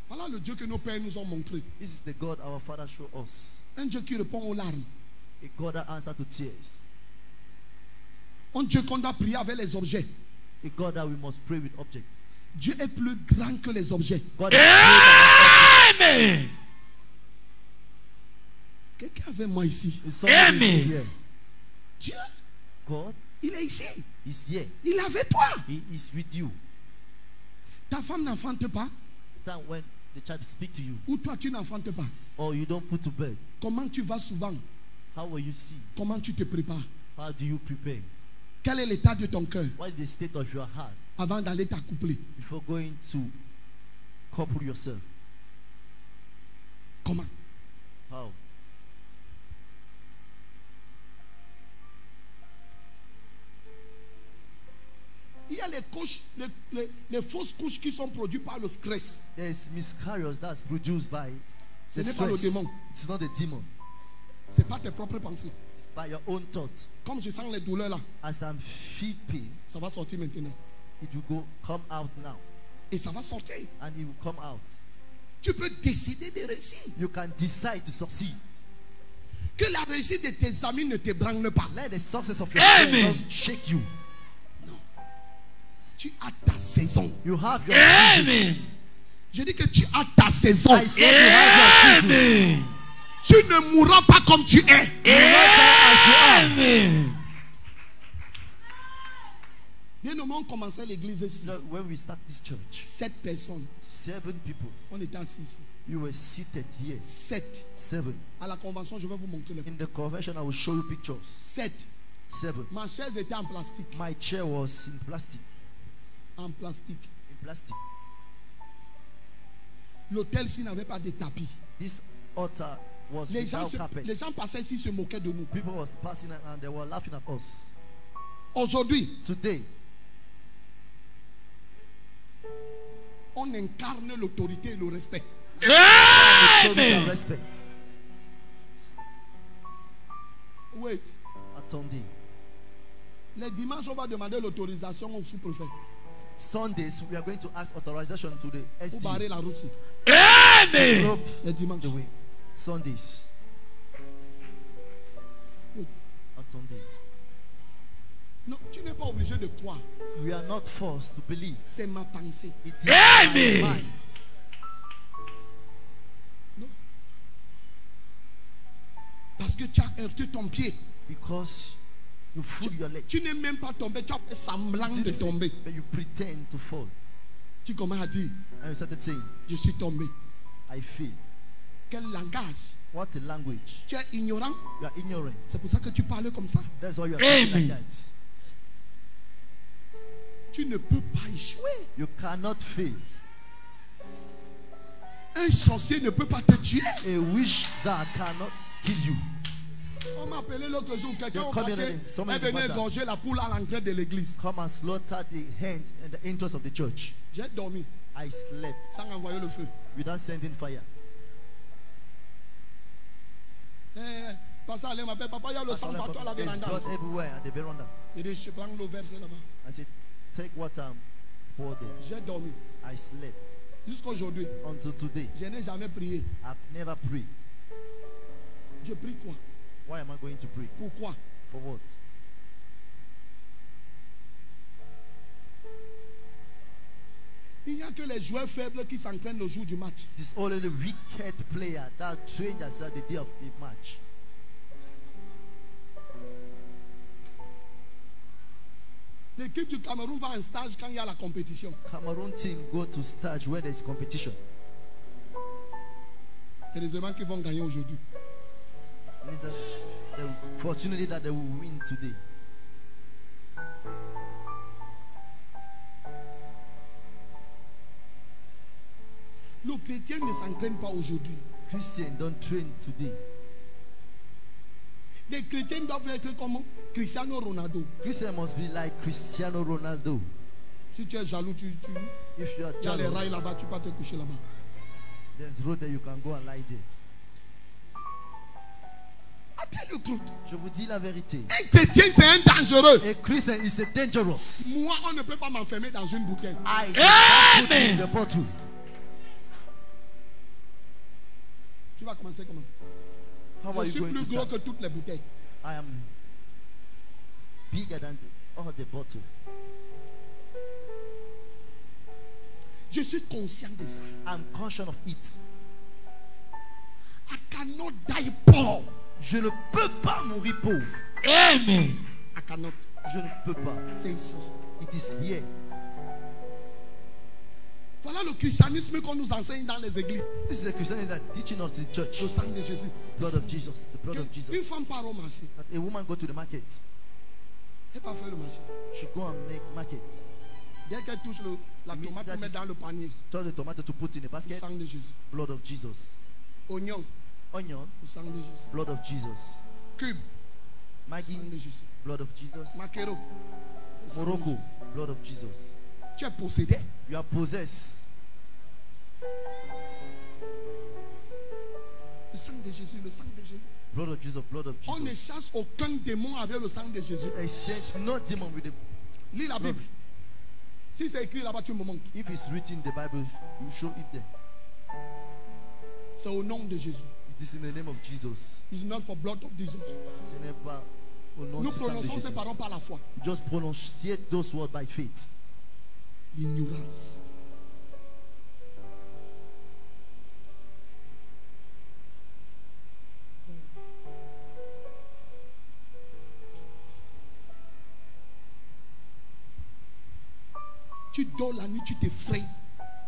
Voilà le Dieu que nos pères nous ont montré. This is the God our Father showed us. Un Dieu qui répond aux larmes. A God that answers to tears. Un Dieu qu'on doit prier avec les objets. A God that we must pray with objects. Dieu est plus grand que les objets. God is greater than Amen. Quelqu'un avec moi ici. objects. Is somebody Amen. here? Dieu, God il est ici. is here. Il est avec toi. He is with you. Ta femme n'enfante pas. Then when the child speak to you, Ou toi tu n'enfantes pas. or you don't put to bed, Comment tu vas souvent? how will you see? Comment tu te prépares? How do you prepare? Quel est l'état de ton cœur What is the state of your heart avant d'aller t'accoupler? before going to couple yourself? Comment? How? Il y a les couches, les fausses couches qui sont produites par le stress. There is miscarriage that's produced by Ce the n'est pas le stress. démon. It's not the demon. C'est pas tes propres pensées. It's by your own thought. Comme je sens les douleurs là, As I'm feel pain, ça va sortir maintenant. it will come out now, Et ça va sortir. and it will come out. Tu peux décider de réussir. You can decide to succeed. Que la réussite de tes amis ne t'ébranle pas. Let the success of your Amen. friend don't shake you. Tu as ta saison. You have your season. Amen. Je dis que tu as ta saison. I said you have your season. Amen. Tu ne mourras pas comme tu es. You will not die as you are. Amen. Bien au moins, on commençait l'église ici. You know, when we start this church, 7 personnes. 7 people. On était assis ici. You were seated here. 7. 7. À la convention, je vais vous montrer les photos. In the convention, I will show you pictures. 7. 7. Ma chaise était en plastique. My chair was in plastic. En plastique. In plastic. L'hôtel-ci n'avait pas de tapis. This altar was Les gens, without carpet. les gens passaient ici, se moquaient de nous. People was passing and they were laughing at us. Aujourd'hui, Today, on incarne l'autorité et le respect. we show this and Amen. respect. Wait. Attendez. Les dimanches, on va demander l'autorisation au sous-préfet Sundays, we are going to ask authorization to the pour ST. barrer la route. Amen. Rope Les dimanches. the way. Sundays. Wait. Attendez. Non, tu n'es pas obligé de croire. We are not forced to believe. C'est ma pensée. It is Amen. my mind. Non. Parce que tu as heurté ton pied. Because you fool your leg. Tu n'es même pas tombé. Tu as fait semblant de tomber. But you pretend to fall. Tu commences à dire, And you started saying, je suis tombé. I fail. Quel langage? What a language. Tu es ignorant. You are ignorant. C'est pour ça que tu parles comme ça. That's why you are talking Amen. like that. Tu ne peux pas échouer. You cannot fail. Un sorcier ne peut pas te tuer. A witch that cannot kill you. On m'a appelé l'autre jour, quelqu'un au Combien quartier d'années? So many est venu people égorger la poule à l'entrée de l'église. Come and slaughter the hands and the angels of the church. J'ai dormi I slept sans envoyer le feu. without sending fire. Pasteur Alain m'appelle, papa, il y a le sang partout à la There's véranda. blood everywhere at the veranda. Il dit, je prends l'eau versée là-bas. I said, take water and pour them. J'ai dormi. I slept Jusqu'à aujourd'hui, until today. je n'ai jamais prié. I've never prayed. Je prie quoi? Why am I going to pray? Pourquoi? For what? Il n'y a que les joueurs faibles qui s'entraînent le jour du match. This only the wicked player that trained us at the day of the match. L'équipe du Cameroun va en stage quand il y a la compétition. Cameroon team go to stage where there's competition. Heureusement qu'ils vont gagner aujourd'hui. Means that the fortunately that they will win today. Le chrétien ne s'entraîne pas aujourd'hui. Christians don't train today. Les chrétiens doivent être comme Cristiano Ronaldo. Christian must be like Cristiano Ronaldo. Si tu es jaloux, If you are il y a les rails jealous, là-bas, tu peux te coucher là-bas. there's road that you can go and lie there. I tell you the truth. Je vous dis la vérité. Un chrétien, c'est un dangereux. A Christian is a dangerous. Moi, on ne peut pas m'enfermer dans une bouteille. I can't put in the bottle. Tu vas commencer comment? How are Je you suis going to plus gros start? que toutes les bouteilles. I am bigger than all the bottle. Je suis conscient de ça. I'm conscious of it. I cannot die poor. Je ne peux pas mourir pauvre. Amen. I cannot. Je ne peux pas. C'est ici. It is here. Voilà le christianisme qu'on nous enseigne dans les églises. This is a Christianity that teaching us in church. Le sang de Jésus. Blood of Jesus. The blood of Une Jesus. femme part au marché. That a woman go to the market. Elle va faire le marché. She go and make market. Dès qu'elle touche la Means tomate, that elle met is- dans le panier. Turn the tomato to put in a Le basket. sang de Jésus. Blood of Jesus. Oignon. Onion. Le sang de Jésus. Blood of Jesus. Cube. Le Maggi. sang de Jésus. Blood of Jesus. Maquereau. Le sang de Morocco. Jésus. Blood of Jesus. Tu es possédé. You are possessed. Le sang de Jésus. Le sang de Jésus. Blood of Jesus. Blood of On ne Jesus. chasse aucun démon avec le sang de Jésus. Exchange no demon with the. Lis la Bible. Si c'est écrit là-bas, tu me montres. If it's written in the Bible, you show it there. C'est au nom de Jésus. It is in the name of Jesus. It's not for blood of Jesus. Ce n'est pas au nom Nous du sang de prononçons Jésus. ces paroles par la foi. Just pronounce those words by faith. L'ignorance. Tu dors la nuit, tu t'effraies.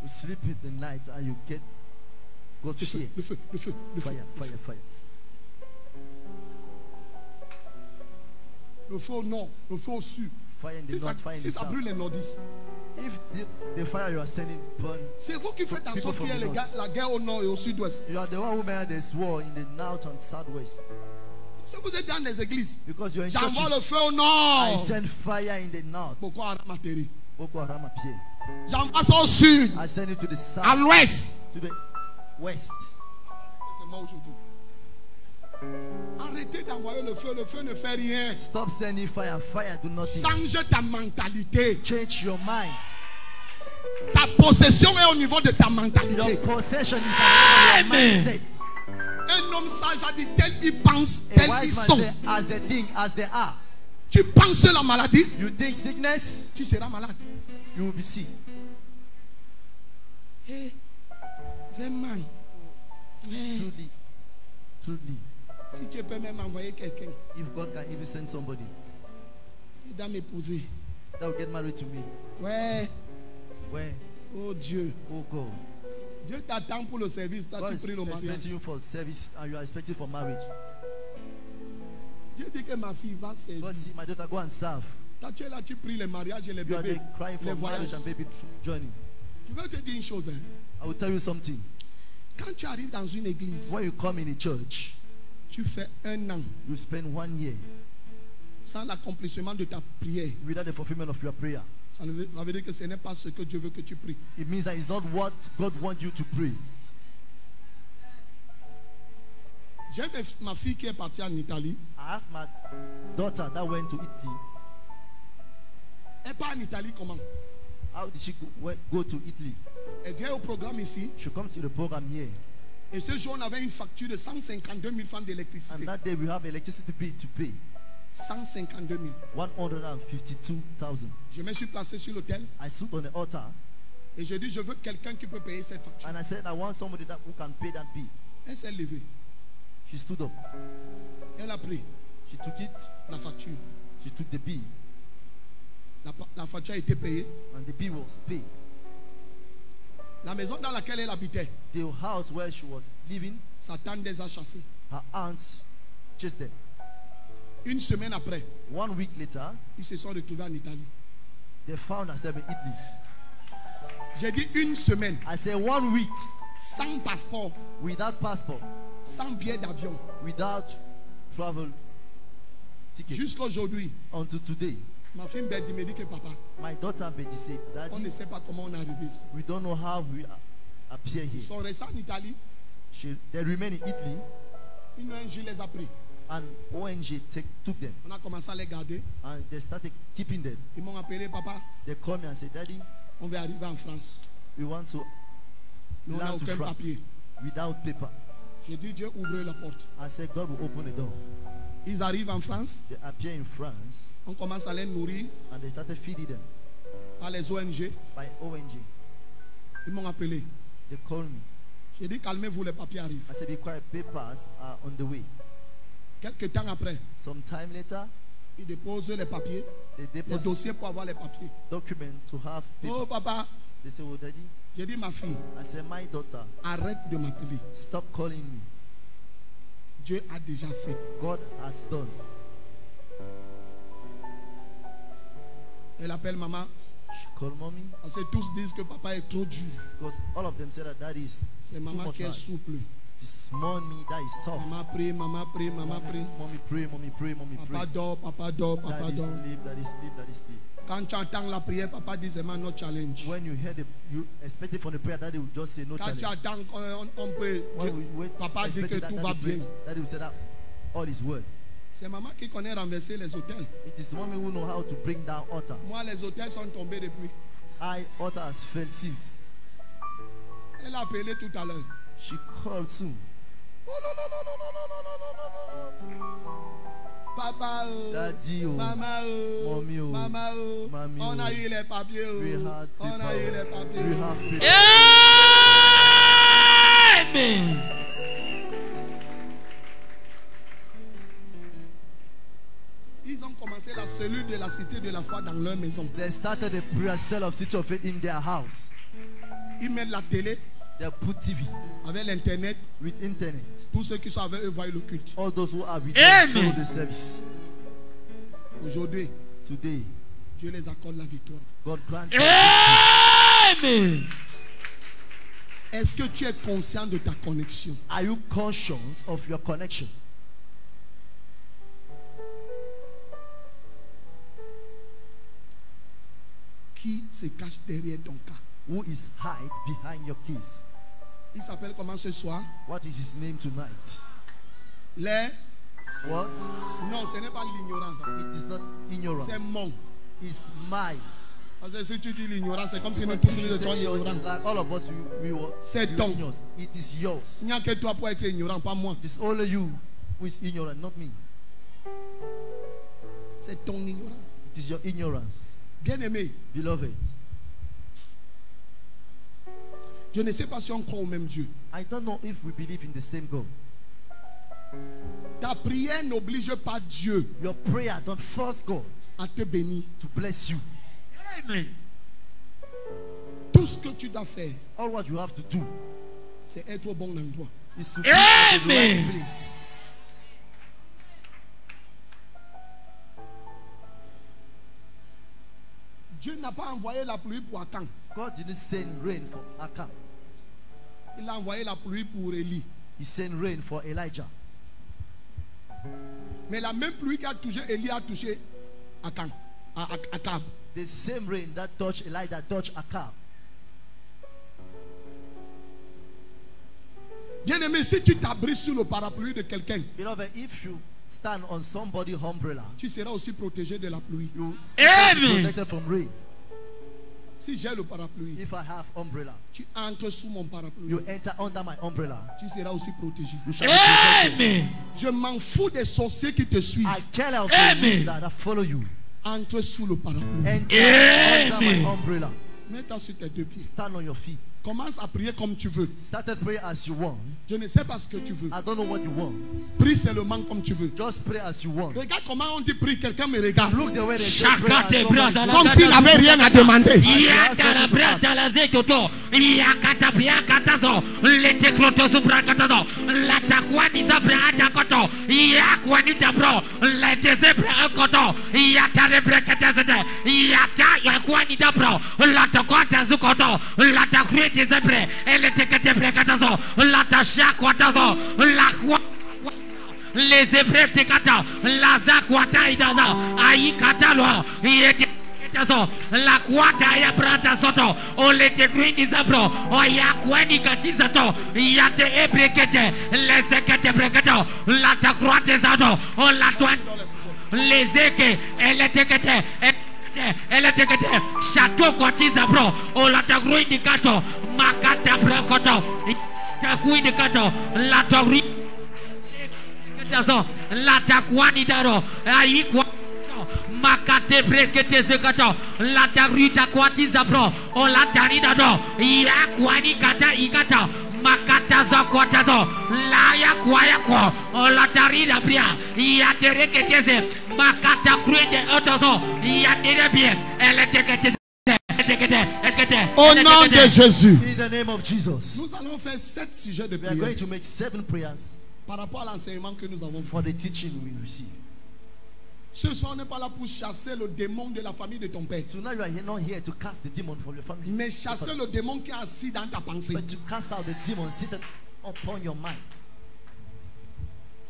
You sleep in the night and you get God Le fear. feu, le feu, le feu, le feu. Fire, fire, fire. Le feu au nord, le feu au sud. Fire in the Si ça, north, fire in si the ça south. brûle les nordistes, If the fire you are sending burn, c'est vous qui faites en People sorte from qu'il y ait the north. la guerre au nord et au sud-ouest. you are the one who made this war in the north and southwest. Si vous êtes dans les églises, Because you are in j'envoie le churches. feu au I nord. send fire in the north. Boko Haram a terri. Boko Haram appear. J'envoie ça au sud, I send it to the à south, l'ouest. to the west. C'est moi aujourd'hui. Arrêtez d'envoyer le feu ne fait rien. Stop sending fire. Fire do nothing. Change ta mentalité. Change your mind. Ta possession est au niveau de ta Your mentalité. possession is around your mindset. Un homme sage a dit tel il pense, A tel ils wise man sont. say, as they think, as they are. Tu penses la maladie, You think sickness, tu seras malade. you will be sick. Hey, vraiment. Hey, Truly, truly. si tu peux même envoyer quelqu'un, If God can even send somebody il doit m'épouser. that will get married to me, Ouais, where, oh Dieu. oh God, Dieu t'attend pour le service, toi God tu is pries le mariage. expecting you for service and you are expecting for marriage. Dieu dit que ma fille va servir. God see my daughter go and serve. Quand tu es là, tu pries les mariages et les You are bébés, there crying les for marriage voyages. and baby journey. Je vais te dire une chose. Hein. I will tell you something. Quand tu arrives dans une église, When you come in a church, tu fais un an you spend 1 year sans l'accomplissement de ta prière. without the fulfillment of your prayer. Ça veut dire que ce n'est pas ce que Dieu veut que tu pries. It means that it's not what God wants you to pray. J'ai ma fille qui est partie en Italie. I have my daughter that went to Italy. Elle part en Italie comment? How did she go to Italy? Elle vient au programme ici. She comes to the program here. Et ce jour, on avait une facture de 152 000 francs d'électricité. And that day we have electricity bill to pay. 152 000. 152,000. Je me suis placé sur l'autel I stood on the altar et j'ai dit, je veux quelqu'un qui peut payer cette facture. and I said, I want somebody who can pay that bill. Elle s'est levée. She stood up. Elle a pris She took it. la facture. She took the bill. La facture a été payée. And the bill was paid. La maison dans laquelle elle habitait, The house where she was living, Satan les a chassés. her aunts chased them. Une semaine après, 1 week later, ils se sont retrouvés en Italie. they found herself in Italy. J'ai dit une semaine, I said 1 week sans passeport, without passport, sans billet d'avion. without travel ticket. Jusqu'à aujourd'hui, Until today, ma fille Betty me dit que papa, my daughter Betty said, on ne Daddy, sait pas comment on est arrivé ici. we don't know how we appear Ils here. sont restés en Italie, They remain in Italy, une ONG les a pris. and ONG took them, On a commencé à les garder. and they started keeping them. Ils m'ont appelé, papa, They called me and said, Daddy, on va arriver en France. we want to Mais on n'a land to aucun France papier. without paper. J'ai dit, Dieu ouvre la porte. I said, God will open the door. Ils arrivent en France, They appear in France, on commence à les nourrir and they started feeding them par les ONG. by ONG. Ils m'ont appelé. They called me. J'ai dit, calmez-vous, les papiers arrivent. I said, be quiet, papers are on the way. Quelques temps après, Some time later, ils déposent les papiers, they les deposit dossiers pour avoir les papiers. document to have paper. Oh papa, They say, oh, Daddy. j'ai dit, ma fille, I said, my daughter, arrête de m'appeler. stop calling me. Dieu a déjà fait. God has done. Elle appelle maman. She called mommy, Parce que tous disent que papa est trop dur. because all of them said that Daddy is C'est too maman much qui est hard. souple. This mommy that is soft. Maman prie, maman prie, maman prie. Mommy pray, mommy pray, mommy pray. Papa dort, papa dort, papa Daddy dort. sleep, daddy sleep, daddy sleep. Quand tu entends la prière, papa dit c'est no challenge. When you hear you expect it from the prayer, Daddy will just say no Quand tu challenge. attends on prie, When we wait, papa dit que expecting that tout va Daddy pray, bien. Daddy will say that all is well. C'est maman qui connaît renverser les hôtels. It is mommy who know how to bring down altar. Moi, les hôtels sont tombés depuis. Altar has failed since. Elle a appelé tout à l'heure. She called soon. Oh non, non, non, non, non, non, non, non, non, non. Papa, Daddy, oh, maman, mommy, oh, maman, mommy, on a oh. eu les papiers, We had on a eu les paper. papiers. We have paper. Amen. Ils ont commencé la cellule de la cité de la foi dans leur maison. They started a prayer cell of City of Faith in their house. Ils mettent la télé They put TV avec l'internet. with internet. Tous ceux qui sont avec eux voient le culte. All those who are with them Amen. follow the service. Aujourd'hui, Today, Dieu les accorde la victoire. God grant Amen. Est-ce que tu es conscient de ta connexion? Are you conscious of your connection? Qui se cache derrière ton cas? Who is hide behind your keys? Il s'appelle comment ce soir? What is his name tonight? Les... What? Non, ce n'est pas l'ignorance. It is not ignorance. C'est mon. It's mine. Parce que si tu dis l'ignorance, c'est comme si nous tous nous étions ignorants. It's like all of us, we were C'est ton. ignorant. It is yours. Il n'y a que toi pour être ignorant, pas moi. It's only you who is ignorant, not me. C'est ton ignorance. It is your ignorance. Bien-aimé, Beloved, je ne sais pas si on croit au même Dieu. I don't know if we believe in the same God. Ta prière n'oblige pas Dieu Your prayer don't force God à te bénir. to bless you. Amen. Tout ce que tu dois faire, All what you have to do c'est être au bon endroit. is to be at the Amen. right place. n'a pas envoyé la pluie pour Akan. God didn't send rain for Akan. Il a envoyé la pluie pour Élie. He sent rain for Elijah. Mais la même pluie qui a touché Élie a touché Akan. Akab. The same rain that touched Elijah touched Akab. Bien aimé, si tu t'abrites sous le parapluie de quelqu'un, Beloved, if you stand on somebody's umbrella, tu seras aussi protégé de la pluie. you Amen. be protected from rain. Si j'ai le parapluie, If I have umbrella, tu entres sous mon parapluie, you enter under my umbrella. tu seras aussi protégé. You shall be protected. Amen. Je m'en fous des sorciers qui te suivent. I care of the Amen. wizards that follow you. Entre sous le parapluie. Enter under my Amen. umbrella. Mets-toi sur tes deux pieds. Stand on your feet. Commence à prier comme tu veux. Started pray as you want. Je ne sais pas ce que tu veux. I don't know what you want. Prie seulement comme tu veux. Just pray as you want. Regarde comment on dit prie. Quelqu'un me regarde. Look the way they say Chacun pray as tes somebody bras dans la Comme s'il n'avait rien à demander. Yakata brata la zekoto, yakata biakata zo, lete kroto subrakato zo, la takwani zabrata koto, yakwani tabro, lete zebra koto, yata rebrekata zete, yata yakwani tabro, la takwata zukoto, la takwete zebre, elete brekata zo, la tashakwata zo, la kwa les zebres te kata, la zakwata idaza, ayi katalo, yete la kwata ya brata soto o lete green zabro o ya kwani katizato ya te ebrekete les sekete breketo la ta kwate zato o la twan les eke elle tekete chateau kwatizabro o la ta green kato makata brekoto ta kwini kato la ta ri la ta kwani daro ayi kwa makate brekete zekato la tarita kwati zabro o la tarida do ya kwani kata ikata makata za kwata do la ya kwa o la tarida bria ya terekete ze makata krende otozo ya tere bien elle tekete. Au nom de Jésus. In the name of Jesus. Nous allons faire 7 sujets de We are going prière to make 7 prayers par rapport à l'enseignement que nous avons fait. for the teaching we receive. Ce soir, on n'est pas là pour chasser le démon de la famille de ton père. Tonight you are not here to cast the demon from your family, Mais chasser le démon qui est assis dans ta pensée. but to cast out the demon seated upon your mind.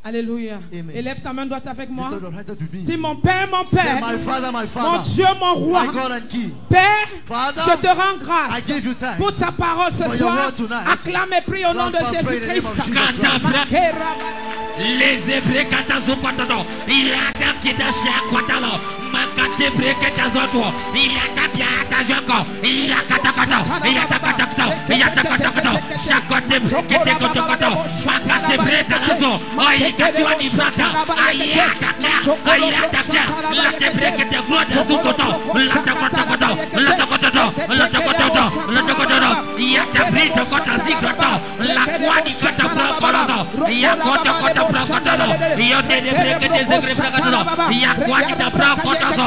Alléluia. Amen. Élève ta main droite avec moi. Lift up your right hand to me. Dis mon Père, mon Say, Père, my Father, my mon Father, Dieu, mon roi. my God and King. Père, Father, je te rends I grâce give you thanks pour ta parole ce for your soir. word tonight. Acclame et prie au nom de Clap and pray in the name Jésus-Christ. of Jesus Christ. Les zébrés katazo kwatado, yata kita shakwatalo, makate breketa zoto, yata biata joko, yata kata, shakote brekete koto, makate breta nazo, oyikatwa ni brata, ayata cha, late brekete grota zukoto, lata koto, yata brita kota zikrata, la kwani kata brokolozo, yakoto kota brokotalo, yode de brekete zegre brokotalo, yakwani da brokotazo,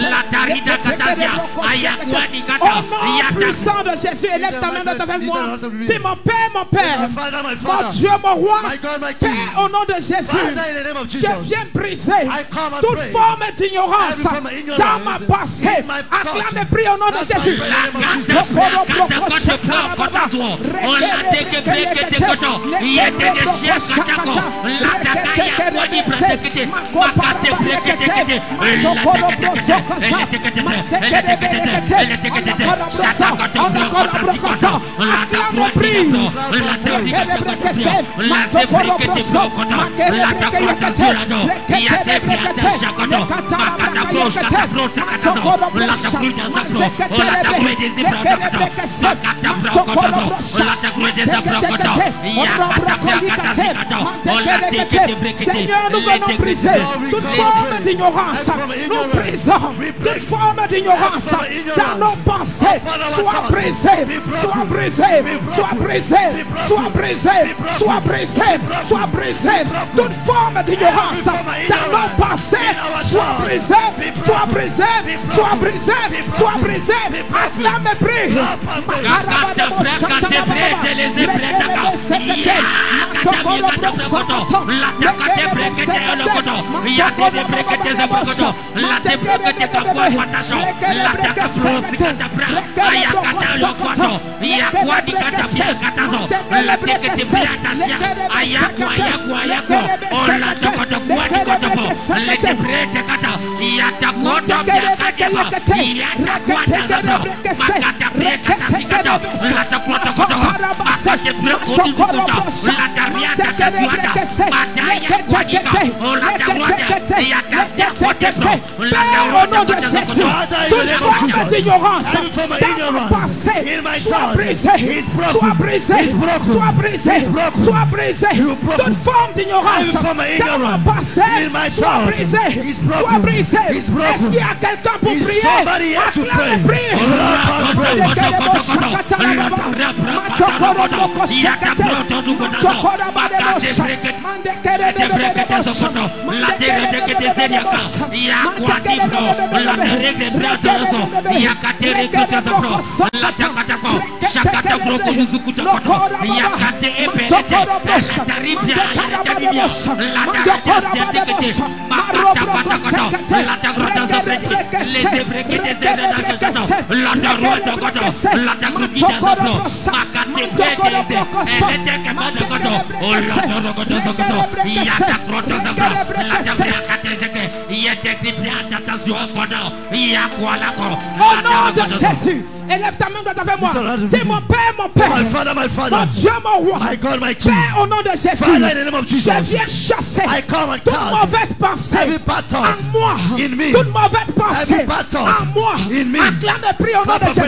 la tarita katazia, ayakwani kata, Au nom puissant de Jésus, élève ta main droite avec moi. Dis mon Père, mon Père, My Father, my mon Father, Dieu, mon roi. my God, my King. Père, au nom de Jésus, Father, in the name of je Jesus, viens briser I come and toute pray. forme d'ignorance Every form of ignorance dans ma passée. in my Acclame thought. et prie au nom de That's Jésus. my prayer in the name of Jesus. Seigneur, nous venons briser toute forme d'ignorance. Nous brisons toute forme d'ignorance dans nos pensées. Sois brisé, sois brisé, sois brisé, sois brisé, sois brisé, sois brisé. Toute forme d'ignorance dans nos pensées. Sois brisé, sois brisé, sois brisé, sois brisé. Acclame et prie. au nom de Jésus, toute forme d'ignorance dans mon passé soit brisée, soit brisée, soit brisée, soit brisée. Toute forme d'ignorance dans mon passé soit brisée, soit brisée. Est-ce qu'il y a quelqu'un pour prier? Acclame, prie. Au nom de Jésus, élève ta main droite avec moi. Dis mon Père, mon Père, mon Dieu, mon roi, Père, au nom de Jésus, je viens chasser toute mauvaise pensée en moi, toute mauvaise pensée en moi. Acclame et prie au nom de Jésus.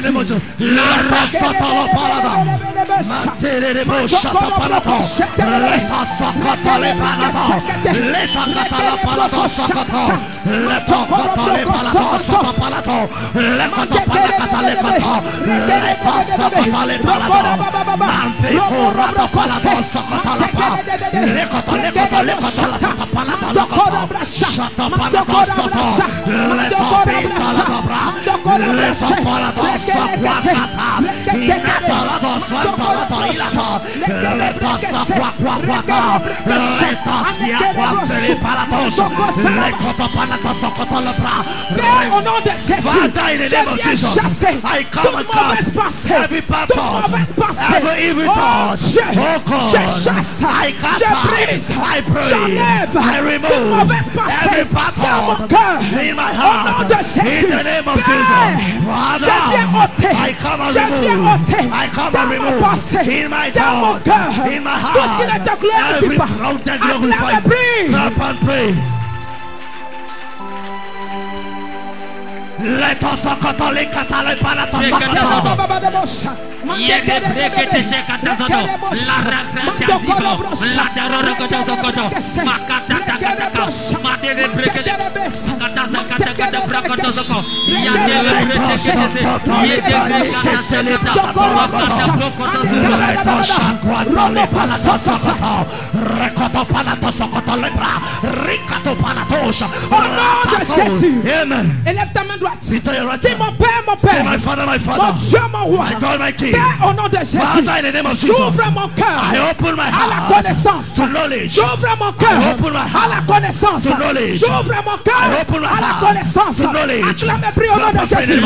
Au nom de Jésus, je viens chasser toute mauvaise pensée, toute mauvaise pensée. Je chasse, je brise, j'enlève toute mauvaise pensée dans mon cœur. Au nom de Jésus, je viens ôter dans mon passé, dans mon cœur, tout ce qui ne te glorifie pas. Acclame et prie. Let us katale katale para to élève ta main droite. Dis mon Père, mon Père, mon Dieu, mon roi, Père, au nom de Jésus, j'ouvre mon cœur à la connaissance. J'ouvre mon cœur à la connaissance. J'ouvre mon cœur à la connaissance. Acclame et prie au nom de Jésus.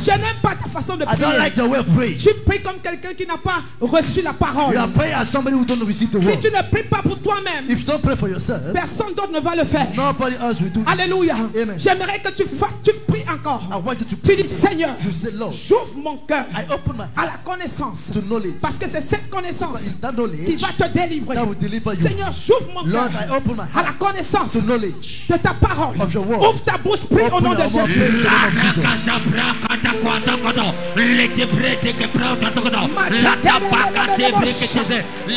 Je n'aime pas ta façon de prier. Tu pries comme quelqu'un qui n'a pas reçu la parole. Si tu ne pries pas pour toi-même, personne d'autre ne va le faire. Alléluia. J'aimerais que tu pries en encore. I want you to Tu pray. dis Seigneur, You say, Lord, j'ouvre mon cœur I open my à la heart connaissance. to knowledge. Parce que c'est cette connaissance It's that qui knowledge va te délivrer. that will deliver you. Seigneur, j'ouvre mon Lord, cœur I open my à la heart connaissance to knowledge de ta parole. of your word. Ouvre ta bouche, prie au Open nom de your mouth, Jésus. pray in the name of Jesus.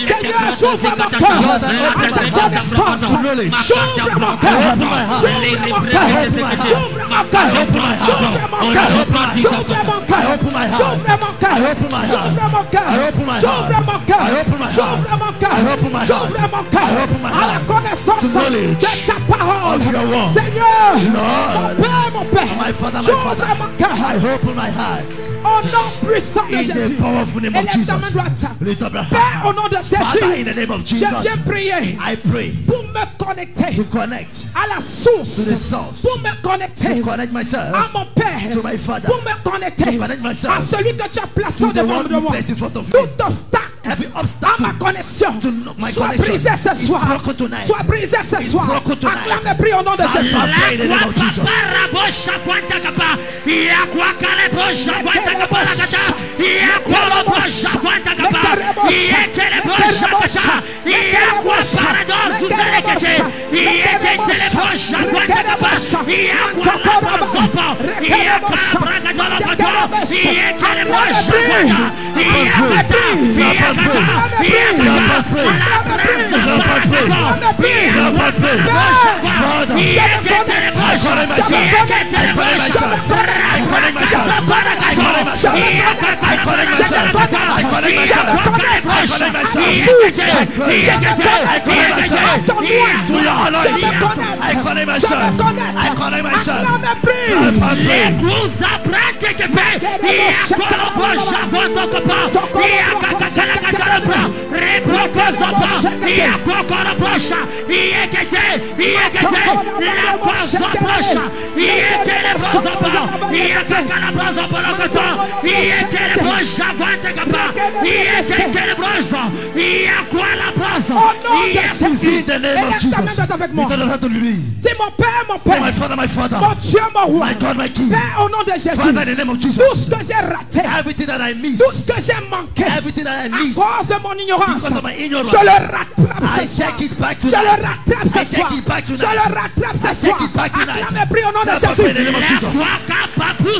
Seigneur, j'ouvre mon cœur à ta connaissance. J'ouvre mon cœur. J'ouvre mon cœur. J'ouvre mon cœur. J'ouvre mon cœur. J'ouvre mon cœur. J'ouvre mon cœur. J'ouvre mon cœur. J'ouvre mon cœur. J'ouvre mon cœur. J'ouvre mon cœur à la connaissance de ta parole. Seigneur, mon Père, My Father, j'ouvre mon cœur I open my heart. au nom puissant de In Jésus. the powerful name of Élève Jesus. ta main droite. Lift up your Père, au heart. nom de Father, in Jésus, the name of je Jesus, viens prier I pray pour me connecter to connect à la to source, the source, pour me connecter to connect myself à mon Père, to my Father, pour me connecter to connect myself à celui que tu as placé to the devant one de who moi. placed in front of me. Tout obstacle Every à obstacle ma connexion to my soit connection brisé ce is soir. broken tonight. Soit brisé ce Is soir. broken tonight. Acclame et prie au nom de Jésus. Father, I pray in the name of Jesus. In the name of Jesus. Avec moi. Lift up your hand to me. Dis mon Père, mon Say, my Père, Father, my Father, mon Dieu, mon roi. my God, my King. Père, au nom de Jésus, Father, in the name of Jesus. tout ce que j'ai raté, Everything that I miss, tout ce que j'ai manqué, everything that I à miss, cause de mon ignorance, because of my ignorance, je le rattrape I ce soir. take it back Je tonight. le rattrape I ce soir. take it back Je tonight. le rattrape I ce soir. take it back tonight. Acclame et prie au nom de Clap in the name of Jésus. Jesus.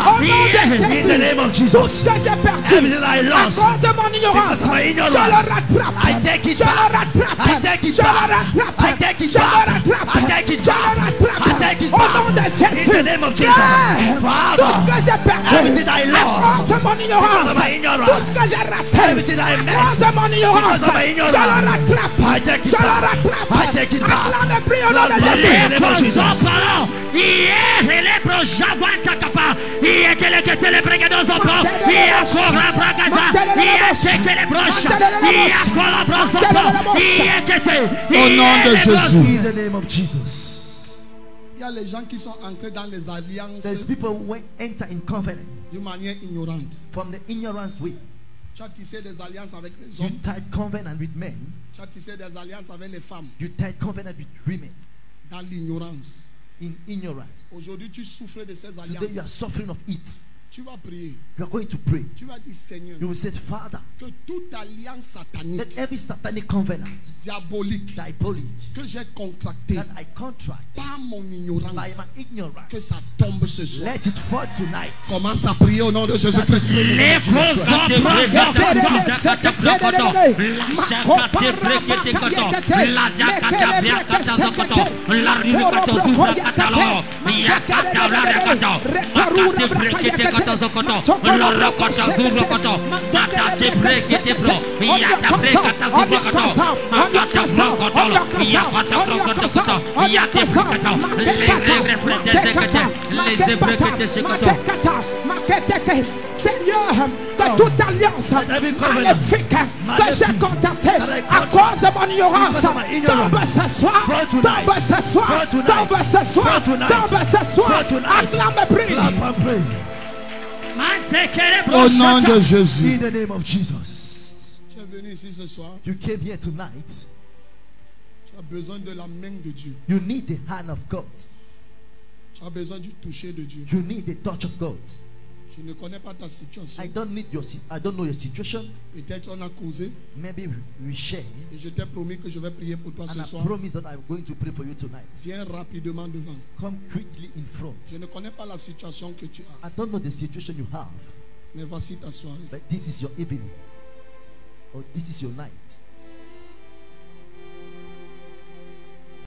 In the name of Jesus. Tout ce que j'ai perdu Everything I à lost, cause de mon ignorance, because of my je ignorance, le rattrape. I take it Je le back. rattrape. I take it Je le back. rattrape. I take it Je le back. rattrape. I take it Je le back. rattrape. I take it Au back. nom de Jésus. In the name of Jesus. Père, Father, tout ce que j'ai perdu everything I à lost, cause de mon ignorance, because of my ignorance, tout ce que j'ai raté everything I à cause missed, de mon ignorance, because of my ignorance, je le rattrape. I take it Je le back. rattrape. I take it back. Acclame et prie au nom de Lord, in the Jésus. name of Jesus. Au nom de Jésus. In the name of Jesus. Il y a les gens qui sont entrés dans les alliances There's people who enter in covenant d'une manière ignorante. from the ignorance way. Tu as tissé des alliances avec les You hommes. tied covenant with men. Tu as tissé des alliances avec les femmes You tied covenant with women dans l'ignorance. in ignorance. Aujourd'hui, tu souffres de ces Today you are alliances. suffering of it. Tu vas prier. You are going to pray. Tu vas dire, Seigneur, You will say, Father, que toute alliance satanique, let every satanic covenant, diabolique, diabolic, que j'ai contracté that I contract par mon ignorance, by my ignorance, que ça tombe ce soir. let it fall tonight. Commence à prier au nom de Jésus-Christ. que toute alliance maléfique que j'ai contentée à cause de mon ignorance tombe ce soir, tombe ce soir, tombe ce soir, tombe ce soir. Acclame, prie. Au nom de Jésus. In the name of Jesus. Tu es venu ici ce soir. You came here tonight. Tu as besoin de la main de Dieu. You need the hand of God. Tu as besoin du toucher de Dieu. You need the touch of God. Je ne connais pas ta situation. I don't know your situation. Peut-être on a causé. Maybe we share. Et je t'ai promis que je vais prier pour toi And ce I soir. promise that I'm going to pray for you tonight. Viens rapidement devant. Come quickly in front. Je ne connais pas la situation que tu as. I don't know the situation you have. Mais voici ta soirée. But this is your evening. Or this is your night.